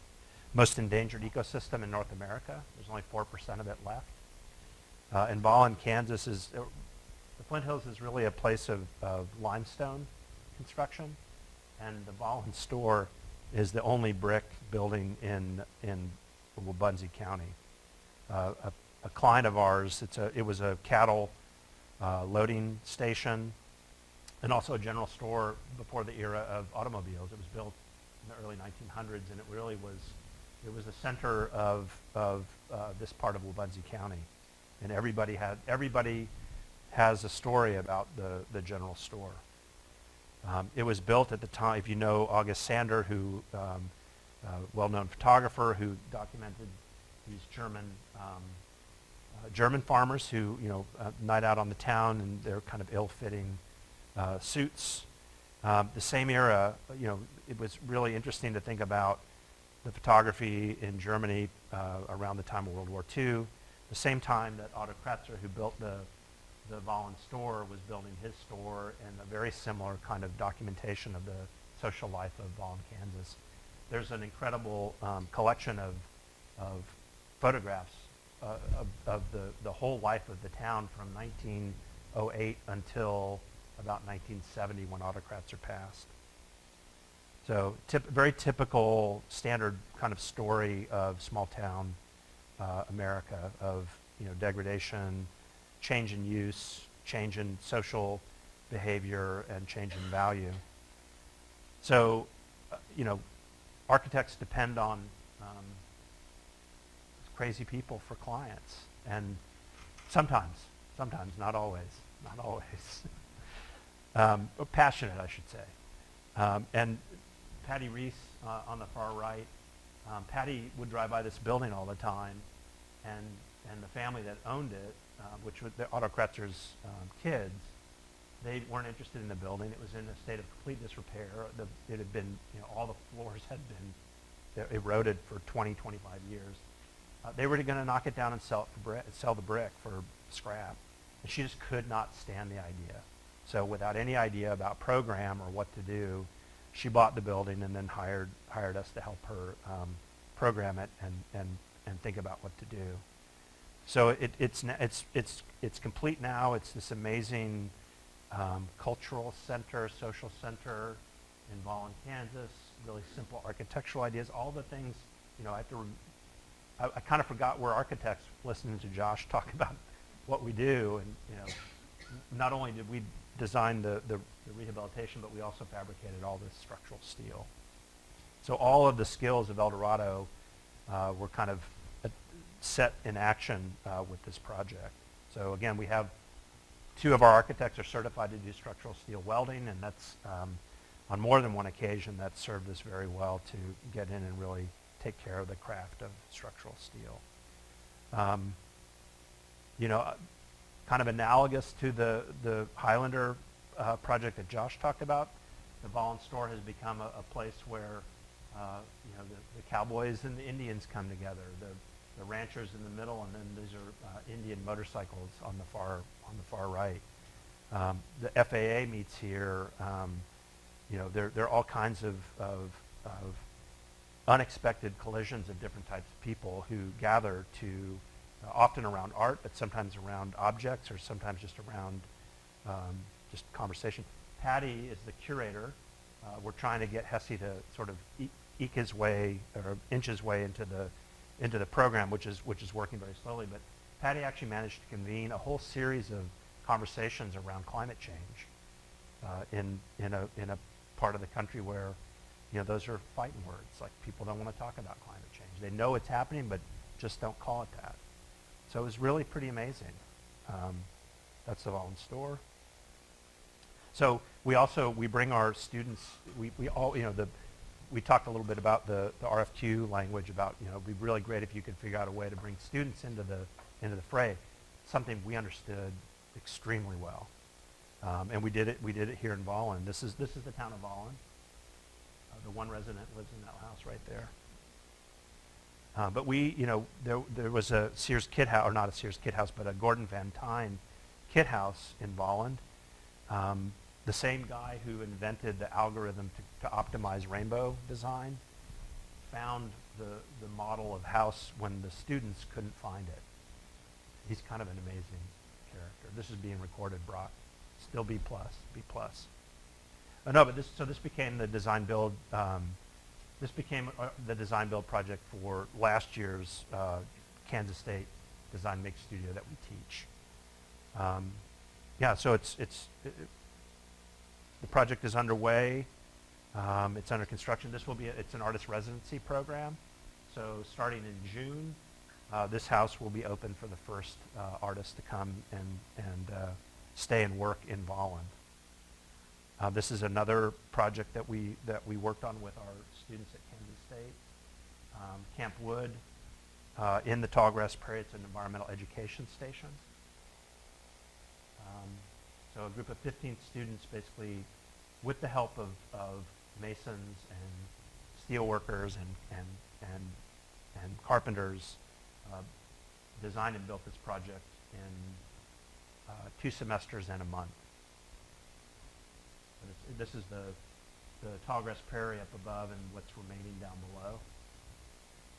most endangered ecosystem in North America. There's only 4% of it left. And Volland, Kansas the Flint Hills is really a place of limestone construction, and the Volland store is the only brick building in Wabunsee County. A client of ours, it was a cattle loading station and also a general store before the era of automobiles. It was built in the early 1900s, and it was the center of this part of Wabunsee County. And everybody has a story about the general store. It was built at the time, if you know August Sander, who well-known photographer who documented these German farmers who, night out on the town in their kind of ill-fitting suits. The same era, it was really interesting to think about the photography in Germany around the time of World War II. The same time that Otto Kratzer, who built the Volland store, was building his store, and a very similar kind of documentation of the social life of Volland, Kansas. There's an incredible collection of photographs of the whole life of the town from 1908 until about 1970 when Otto Kratzer passed. So very typical standard kind of story of small town America of degradation, change in use, change in social behavior, and change in value. So, architects depend on crazy people for clients, and sometimes, not always, or passionate, I should say. And Patty Reese on the far right, Patty would drive by this building all the time, and the family that owned it, which was the Otto Kratzer's kids, they weren't interested in the building. It was in a state of complete disrepair. It had been, all the floors had been eroded for 20, 25 years. They were going to knock it down and sell the brick for scrap. And she just could not stand the idea. So without any idea about program or what to do, she bought the building and then hired us to help her program it and think about what to do. So it's complete now. It's this amazing cultural center, social center in Volland, Kansas. Really simple architectural ideas. All the things, I kind of forgot we're architects listening to Josh talk about what we do. And not only did we design the rehabilitation, but we also fabricated all this structural steel. So all of the skills of El Dorado were kind of set in action with this project. So again, we have 2 of our architects are certified to do structural steel welding, and that's on more than one occasion that served us very well to get in and really take care of the craft of structural steel. Kind of analogous to the Highlander project that Josh talked about, the Volland store has become a place where the cowboys and the Indians come together. The ranchers in the middle, and then these are Indian motorcycles on the far right. The FAA meets here. There are all kinds of unexpected collisions of different types of people who gather to, often around art, but sometimes around objects, or sometimes just around just conversation. Patty is the curator. We're trying to get Hesse to sort of eke his way or inch his way into the program, which is working very slowly. But Patty actually managed to convene a whole series of conversations around climate change in a part of the country where those are fighting words. Like, people don't want to talk about climate change. They know it's happening, but just don't call it that. So it was really pretty amazing. That's the Volland store. So we bring our students. We talked a little bit about the RFQ language about it'd be really great if you could figure out a way to bring students into the fray. Something we understood extremely well, and we did it here in Volland. This is the town of Volland. The one resident lives in that house right there. But there was a Sears kit house, or not a Sears kit house, but a Gordon Van Tyne kit house in Volland. The same guy who invented the algorithm to optimize rainbow design found the model of house when the students couldn't find it. He's kind of an amazing character. This is being recorded, Brock. Still B+, B+. No, but this became the design build. This became the design build project for last year's Kansas State Design Make Studio that we teach. Yeah, so the project is underway. It's under construction. It's an artist residency program. So starting in June, this house will be open for the first artist to come and stay and work in Volland. This is another project that we worked on with our students at Kansas State. Camp Wood in the Tallgrass Prairie. It's an environmental education station. So a group of 15 students, basically, with the help of masons and steel workers and carpenters, designed and built this project in 2 semesters and a month. This is the Tallgrass Prairie up above and what's remaining down below.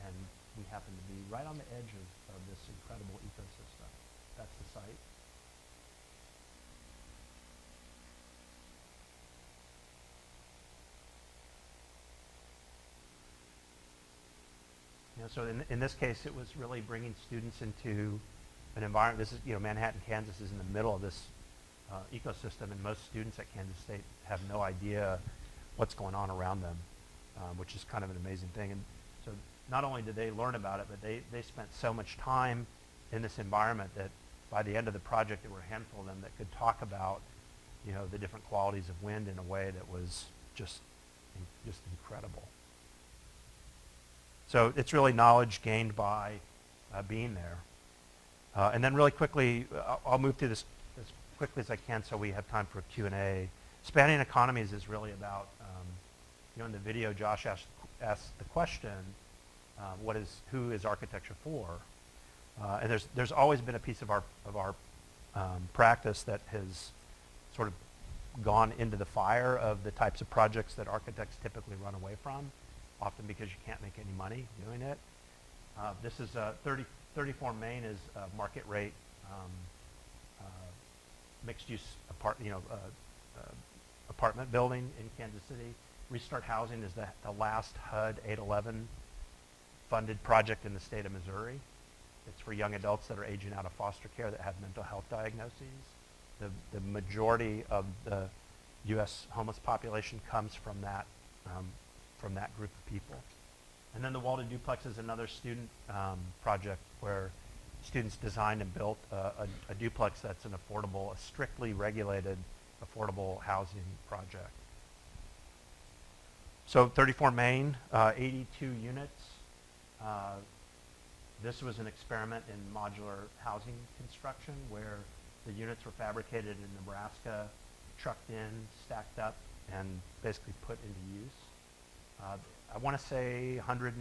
And we happen to be right on the edge of this incredible ecosystem. That's the site. So in this case, it was really bringing students into an environment. This is, Manhattan, Kansas is in the middle of this ecosystem, and most students at Kansas State have no idea what's going on around them, which is kind of an amazing thing. And so not only did they learn about it, but they spent so much time in this environment that by the end of the project, there were a handful of them that could talk about, the different qualities of wind in a way that was just incredible. So it's really knowledge gained by being there. And then really quickly, I'll move through this as quickly as I can so we have time for Q&A. Spanning economies is really about, in the video, Josh asked the question, who is architecture for? And there's always been a piece of our practice that has sort of gone into the fire of the types of projects that architects typically run away from, often because you can't make any money doing it. This is 34 Main is a market rate mixed-use apartment building in Kansas City. Restart Housing is the last HUD 811 funded project in the state of Missouri. It's for young adults that are aging out of foster care that have mental health diagnoses. The majority of the U.S. homeless population comes from that group of people. And then the Walton Duplex is another student project where students designed and built a duplex that's a strictly regulated, affordable housing project. So 34 Main, 82 units. This was an experiment in modular housing construction where the units were fabricated in Nebraska, trucked in, stacked up, and basically put into use. I want to say $175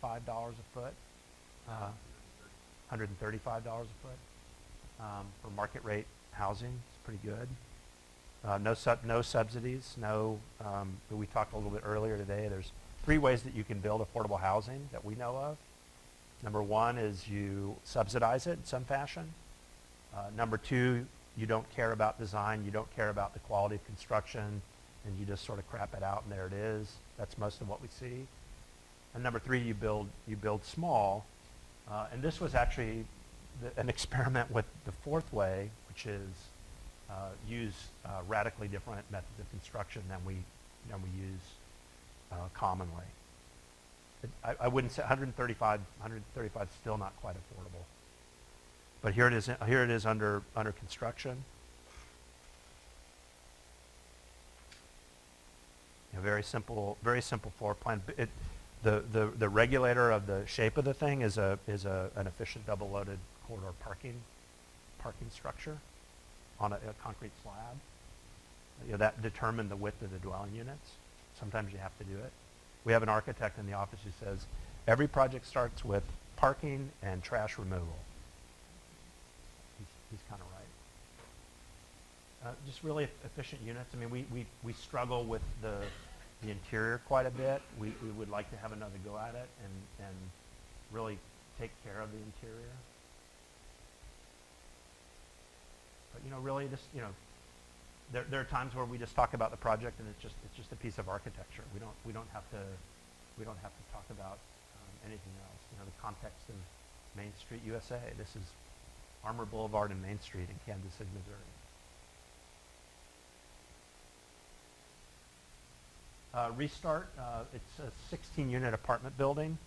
a foot, $135 a foot for market rate housing. It's pretty good. No subsidies. We talked a little bit earlier today. There's 3 ways that you can build affordable housing that we know of. Number 1 is you subsidize it in some fashion. Number 2, you don't care about design. You don't care about the quality of construction, and you just sort of crap it out, and there it is. That's most of what we see. And number 3, you build small. And this was actually an experiment with the 4th way, which is use radically different methods of construction than we use commonly. I wouldn't say 135 is still not quite affordable. But here it is under construction. Very simple floor plan. The regulator of the shape of the thing is an efficient double-loaded corridor parking structure on a concrete slab. That determined the width of the dwelling units. Sometimes you have to do it. We have an architect in the office who says every project starts with parking and trash removal. He's kind of right. Just really efficient units. I mean, we struggle with the interior quite a bit. We would like to have another go at it and really take care of the interior. But really this, there are times where we just talk about the project and it's just a piece of architecture. We don't have to talk about anything else. The context of Main Street, USA. This is Armour Boulevard and Main Street in Kansas City, Missouri. Restart, it's a 16-unit apartment building,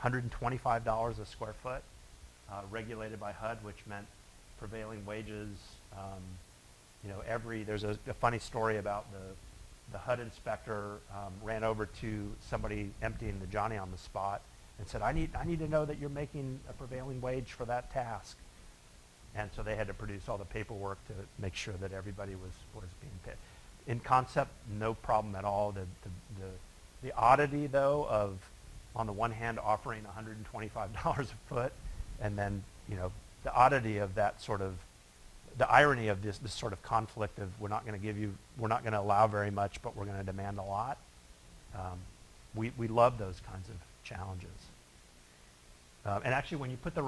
$125 a square foot, regulated by HUD, which meant prevailing wages. There's a funny story about the HUD inspector ran over to somebody emptying the Johnny on the spot and said, I need to know that you're making a prevailing wage for that task. And so they had to produce all the paperwork to make sure that everybody was being paid. In concept, no problem at all. The oddity, though, of on the one hand offering $125 a foot, and then the oddity of that sort of, the irony of this sort of conflict of we're not going to allow very much, but we're going to demand a lot. We love those kinds of challenges. And actually, when you put the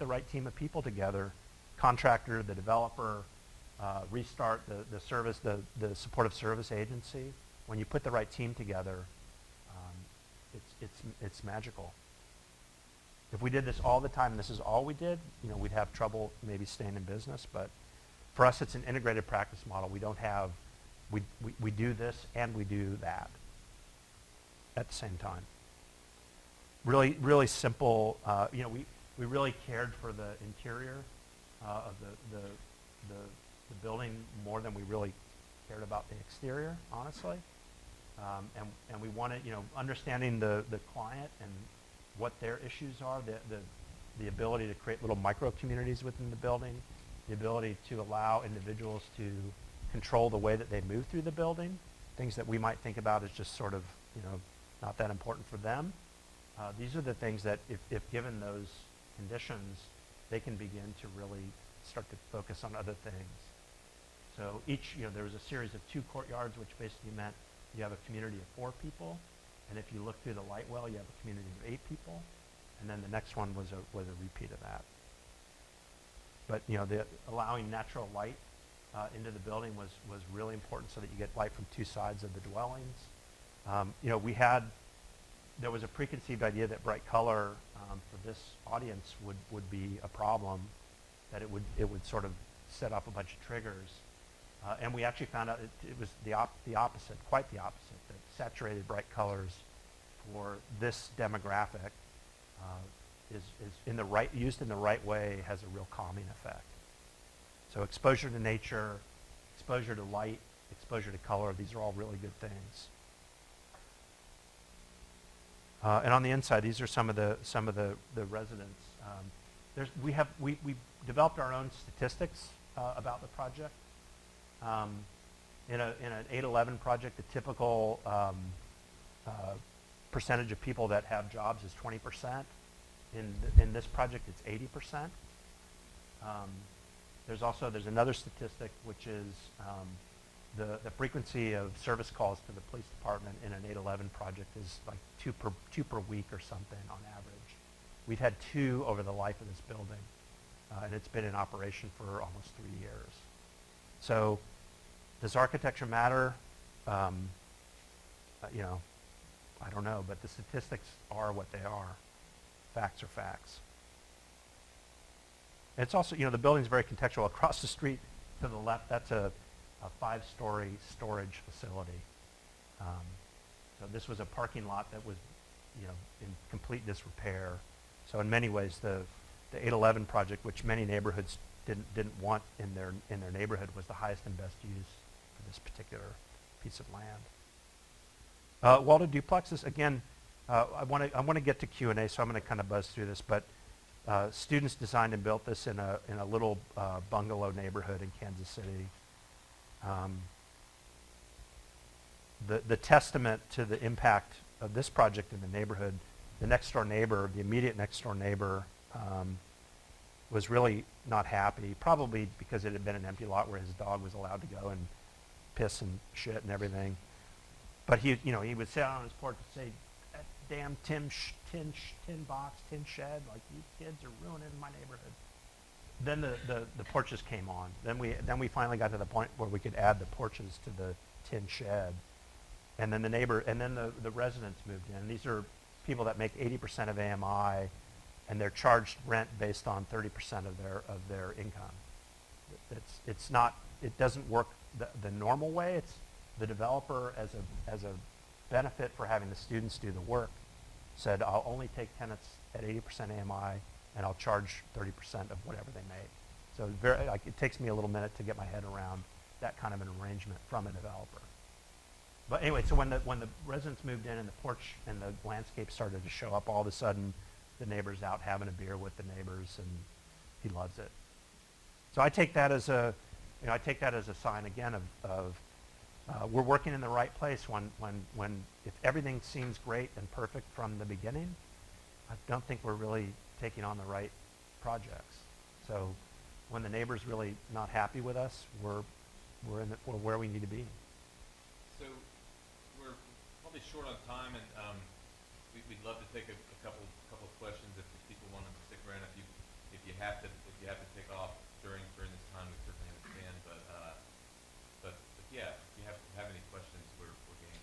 right team of people together, contractor, the developer, Restart, the service, the supportive service agency, when you put the right team together, it's magical. If we did this all the time and this is all we did, we'd have trouble maybe staying in business. But for us, it's an integrated practice model. We don't have, we do this and we do that at the same time. Really, really simple. We really cared for the interior of the building more than we really cared about the exterior, honestly. And we wanted, understanding the client and what their issues are, the ability to create little micro communities within the building, the ability to allow individuals to control the way that they move through the building, things that we might think about as just sort of, not that important for them. These are the things that if given those conditions, they can begin to really start to focus on other things. So there was a series of 2 courtyards, which basically meant you have a community of 4 people, and if you look through the light well, you have a community of 8 people, and then the next one was a repeat of that. But allowing natural light into the building was really important so that you get light from 2 sides of the dwellings. There was a preconceived idea that bright color for this audience would be a problem, that it would sort of set up a bunch of triggers. And we actually found out it was the opposite, quite the opposite, that saturated bright colors for this demographic is used in the right way, has a real calming effect. So exposure to nature, exposure to light, exposure to color, these are all really good things. And on the inside, these are some of the residents. We developed our own statistics about the project. In an 811 project, the typical percentage of people that have jobs is 20%. In this project, it's 80%. There's another statistic, which is the frequency of service calls to the police department in an 811 project is like two per week or something on average. We've had 2 over the life of this building, and it's been in operation for almost 3 years. So does architecture matter? I don't know, but the statistics are what they are. Facts are facts. And it's also, the building's very contextual. Across the street to the left, that's a 5-story storage facility. So this was a parking lot that was, in complete disrepair. So in many ways, the 811 project, which many neighborhoods didn't want in their neighborhood, was the highest and best use for this particular piece of land. Walther Duplexes, again, I want to get to Q&A, so I'm going to kind of buzz through this, but students designed and built this in a little bungalow neighborhood in Kansas City. The testament to the impact of this project in the neighborhood, the immediate next door neighbor, was really not happy, probably because it had been an empty lot where his dog was allowed to go and piss and shit and everything. But he would sit out on his porch and say, "That damn tin box, tin shed, like you kids are ruining my neighborhood." Then the porches came on. Then we finally got to the point where we could add the porches to the tin shed. And then the residents moved in. These are people that make 80% of AMI, and they're charged rent based on 30% of their income. It doesn't work the normal way. It's the developer as a benefit for having the students do the work said, "I'll only take tenants at 80% AMI, and I'll charge 30% of whatever they make." So it takes me a little minute to get my head around that kind of an arrangement from a developer. But anyway, so when the residents moved in and the porch and the landscape started to show up, all of a sudden the neighbor's out having a beer with the neighbors, and he loves it. So I take that as a sign again of we're working in the right place when if everything seems great and perfect from the beginning, I don't think we're really taking on the right projects. So when the neighbor's really not happy with us, we're where we need to be. So we're probably short on time, and we'd love to take a couple of questions if people want to stick around. If you have to take off during this time, we certainly understand. But yeah, if you have any questions, we're game.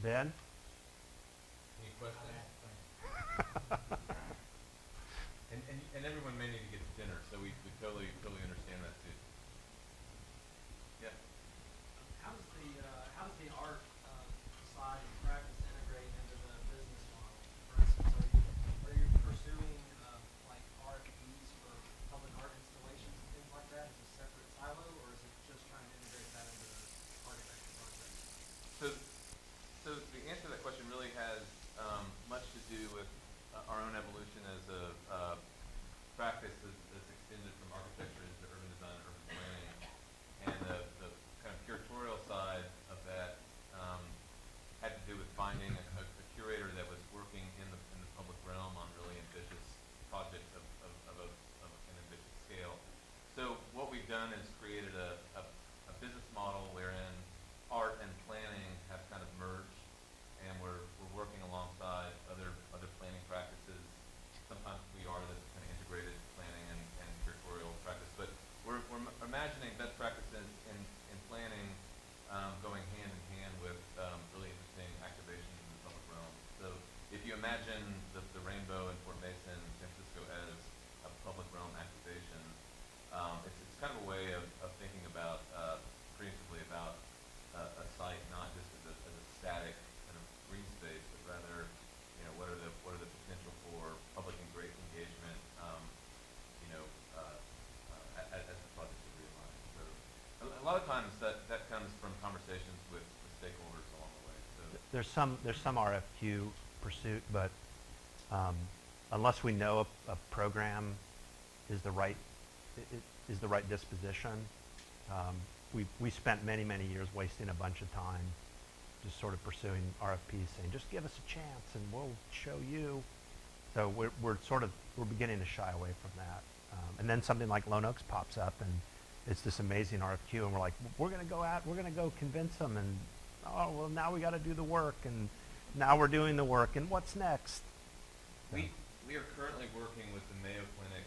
Ben? Any questions? and everyone may need to get to dinner, so we totally understand that too. Yeah. How does the art side and practice integrate into the business model? For instance, are you pursuing like RFPs for public art installations and things like that as a separate silo, or is it just trying to integrate that into the architecture projects? So the answer to that question really has much to do with our own evolution as a practice that's extended from architecture into urban design and urban planning. And the kind of curatorial side of that had to do with finding a curator that was working in the public realm on really ambitious projects of an ambitious scale. So what we've done is created a business model wherein art and planning have kind of merged, and we're working alongside other planning practices. Sometimes we are the kind of integrated planning and curatorial practice, but we're imagining best practices in planning going hand in hand with really interesting activations in the public realm. So if you imagine the rainbow in Fort Mason, San Francisco as a public realm activation, it's kind of a way of thinking about creatively about a site not just as a static kind of green space, but rather, what are the potential for public and great engagement, as the projects are realized. So a lot of times that comes from conversations with stakeholders along the way. So There's some RFQ pursuit, but unless we know a program is the right disposition, we spent many years wasting a bunch of time just sort of pursuing RFPs, saying just give us a chance and we'll show you. So we're beginning to shy away from that. And then something like Lone Oaks pops up, and it's this amazing RFQ, and we're like, we're going to go convince them, and oh well, now we got to do the work, and now we're doing the work, and what's next? we are currently working with the Mayo Clinic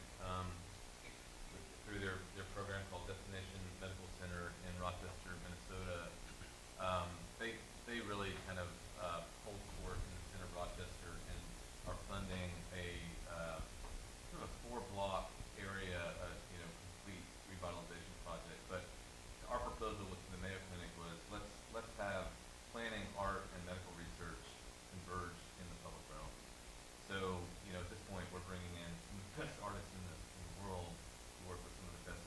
through their program called Destination Medical Center in Rochester, Minnesota. They really kind of hold court in the center of Rochester and are funding a sort of a 4-block area, complete revitalization project. But our proposal with the Mayo Clinic was let's have planning, art, and medical research converge in the public realm. So at this point we're bringing in some of the best artists in the world to work with some of the best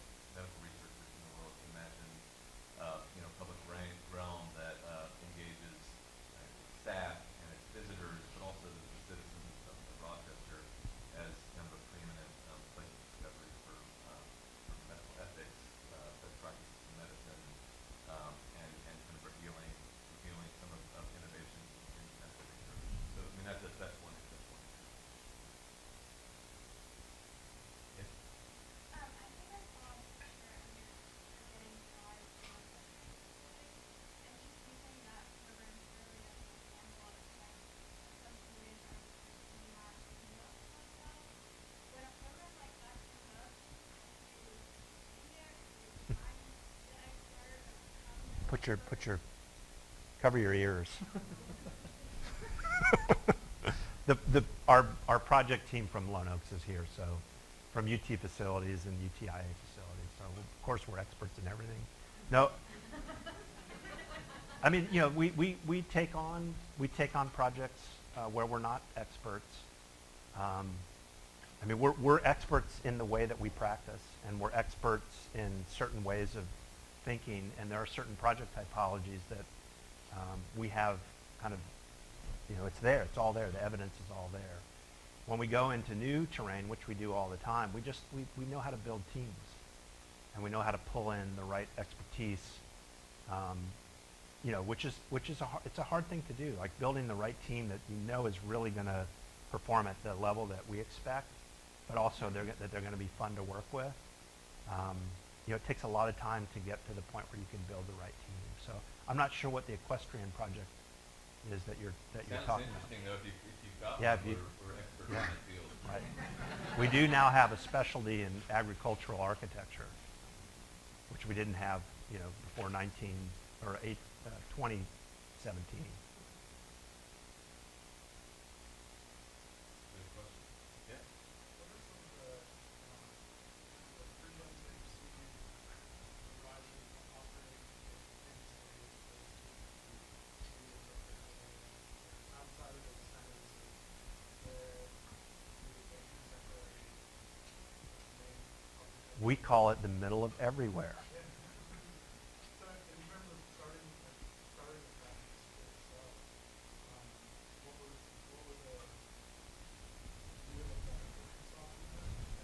cover your ears. Our project team from Lone Oaks is here, so from UT facilities and UTIA facilities. So of course we're experts in everything. No, I mean, you know, we take on projects where we're not experts. I mean, we're experts in the way that we practice, and we're experts in certain ways of thinking, and there are certain project typologies that we have kind of, you know, it's there, it's all there, the evidence is all there. When we go into new terrain, which we do all the time, we know how to build teams, and we know how to pull in the right expertise, you know, which is it's a hard thing to do, like building the right team that you know is really going to perform at the level that we expect, but also that they're going to be fun to work with. You know, it takes a lot of time to get to the point where you can build the right team. So I'm not sure what the equestrian project is that you're talking about. Interesting though, if you've got Yeah, one, we're experts in that field. Right. We do now have a specialty in agricultural architecture, which we didn't have, you know, before 2017. Yeah. We call it the middle of everywhere.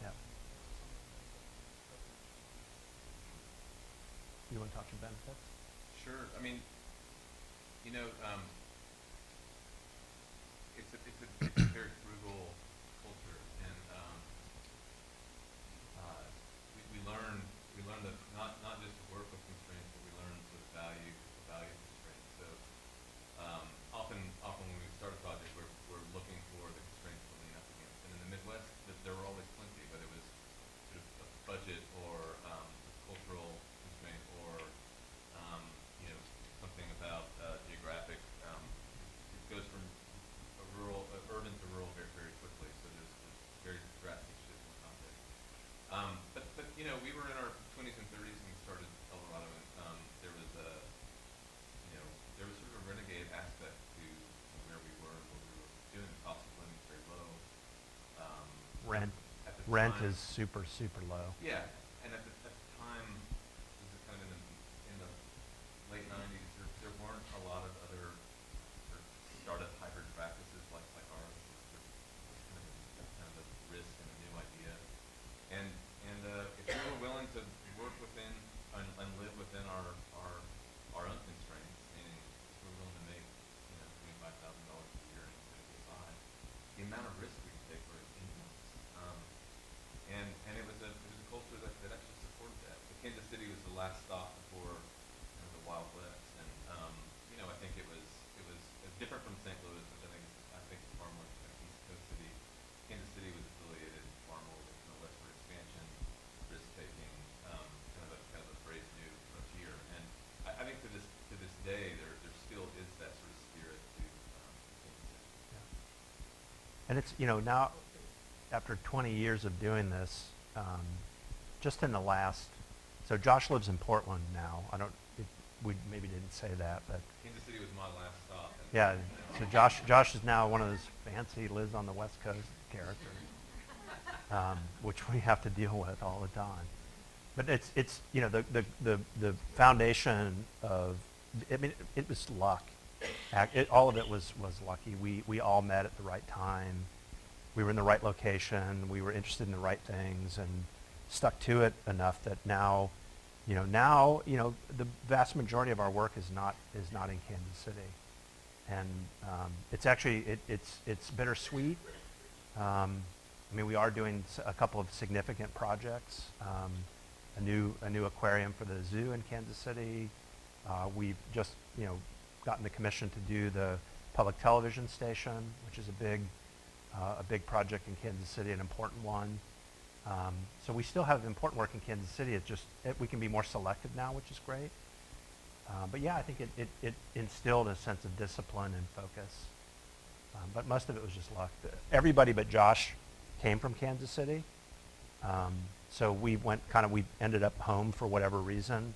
Yeah. You want to talk about benefits? Sure. I mean, you know, it's a very frugal culture, and we learn that not just to work with constraints, but we learn to value constraints. So often when we start a project, we're looking for the constraints to lean up against. And in the Midwest, there were always plenty, whether it was sort of a budget or cultural constraint or you know, something about geographic. It goes from urban to rural very, very quickly. So there's very drastic shifts in context. But you know, we were in our 20s and 30s when we started Eldorado, and there was sort of a renegade aspect to where we were and what we were doing. The cost of living is very low. Rent is super low. Yeah, and at the time, this is kind of in the late 90s, there weren't a lot of other sort of startup hybrid practices like ours. It was kind of a risk and a new idea. And if we were willing to work within and live within our own constraints, meaning if we were willing to make, you know, $25,000 a year instead of $5, the amount of risk we could take was enormous. And it was a culture that actually supported that. So Kansas City was the last stop before kind of the Wild West, and you know, I think it was different from St. Louis, which I think is far more like East Coast city. Kansas City was affiliated far more with kind of westward expansion, risk taking, kind of a brave new frontier. And I think to this day there still is that sort of spirit to Kansas City. Yeah. And it's, you know, now after 20 years of doing this, just in the last, so Josh lives in Portland now. We maybe didn't say that, but Kansas City was my last stop. yeah. So Josh is now one of those fancy lives on the West Coast characters, which we have to deal with all the time. But it's you know, the foundation of, I mean, it was luck. All of it was lucky. We all met at the right time. We were in the right location. We were interested in the right things and stuck to it enough that now, the vast majority of our work is not in Kansas City, and it's actually it's bittersweet. I mean, we are doing a couple of significant projects. A new aquarium for the zoo in Kansas City. We've just gotten the commission to do the public television station, which is a big project in Kansas City, an important one. So we still have important work in Kansas City. It's just we can be more selective now, which is great. But yeah, I think it instilled a sense of discipline and focus. But most of it was just luck. Everybody but Josh came from Kansas City. So we ended up home for whatever reason,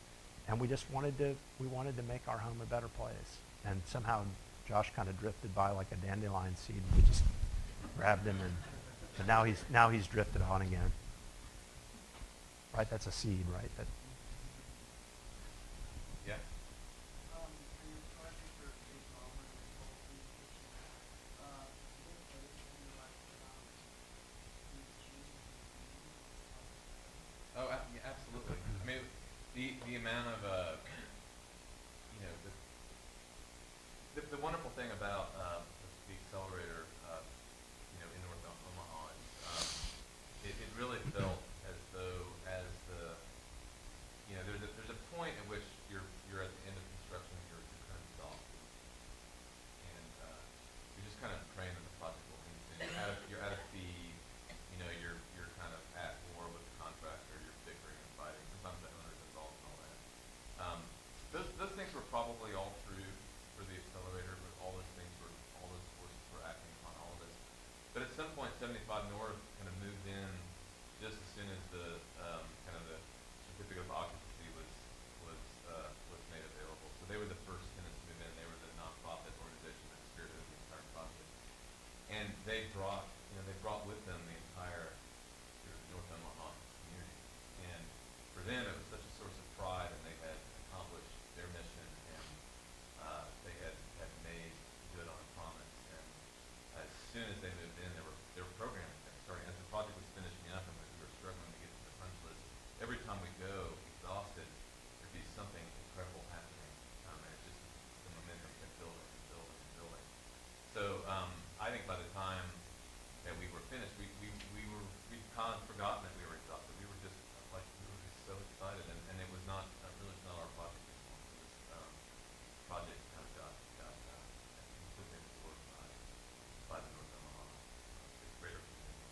and we wanted to make our home a better place. And somehow Josh kind of drifted by like a dandelion seed, and we just grabbed him, and now he's drifted on again. Right? That's a seed, right? Yeah. And your project for Kate Ballmer and Walton Duplex, what you like about these choosing? Oh, yeah, absolutely. I mean, the amount of the wonderful thing about the accelerator, in North Omaha is it really felt as though there's a point at which you're at the end of construction, you're kind of exhausted, and you're just kind of praying that the project will continue. You're out of feed, you're kind of at war with the contractor, you're bickering and fighting. Sometimes the owner's involved and all that. Those things were probably all true for the accelerator, but all those forces were acting upon all of this. But at some point, 75 North kind of moved in just as soon as the kind of the certificate of occupancy was made available. So they were the first tenants to move in. They were the nonprofit organization that spearheaded the entire project, and they brought with them the entire North Omaha community. And for them, it was such a source of pride, and they had accomplished their mission, and they had made good on a promise. And as soon as they moved in, they were programming things. Starting as the project was finishing up, and we were struggling to get to the punch list. Every time we go, exhausted, there'd be something incredible happening, and it's just the momentum kept building and building and building. So I think by the time that we were finished, we'd kind of forgotten that we were exhausted. We were just so excited, and it was not really not our project anymore. This project kind of got completely absorbed by the North Omaha greater community.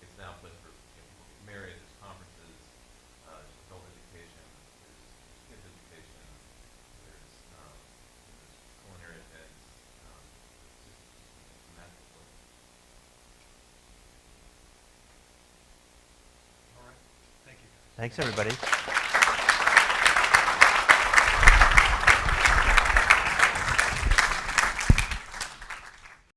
It's now a place where people get married, there's conferences, there's adult education, there's kids education, there's culinary events. It's just a magical place. All right. Thank you, guys. Thanks, everybody.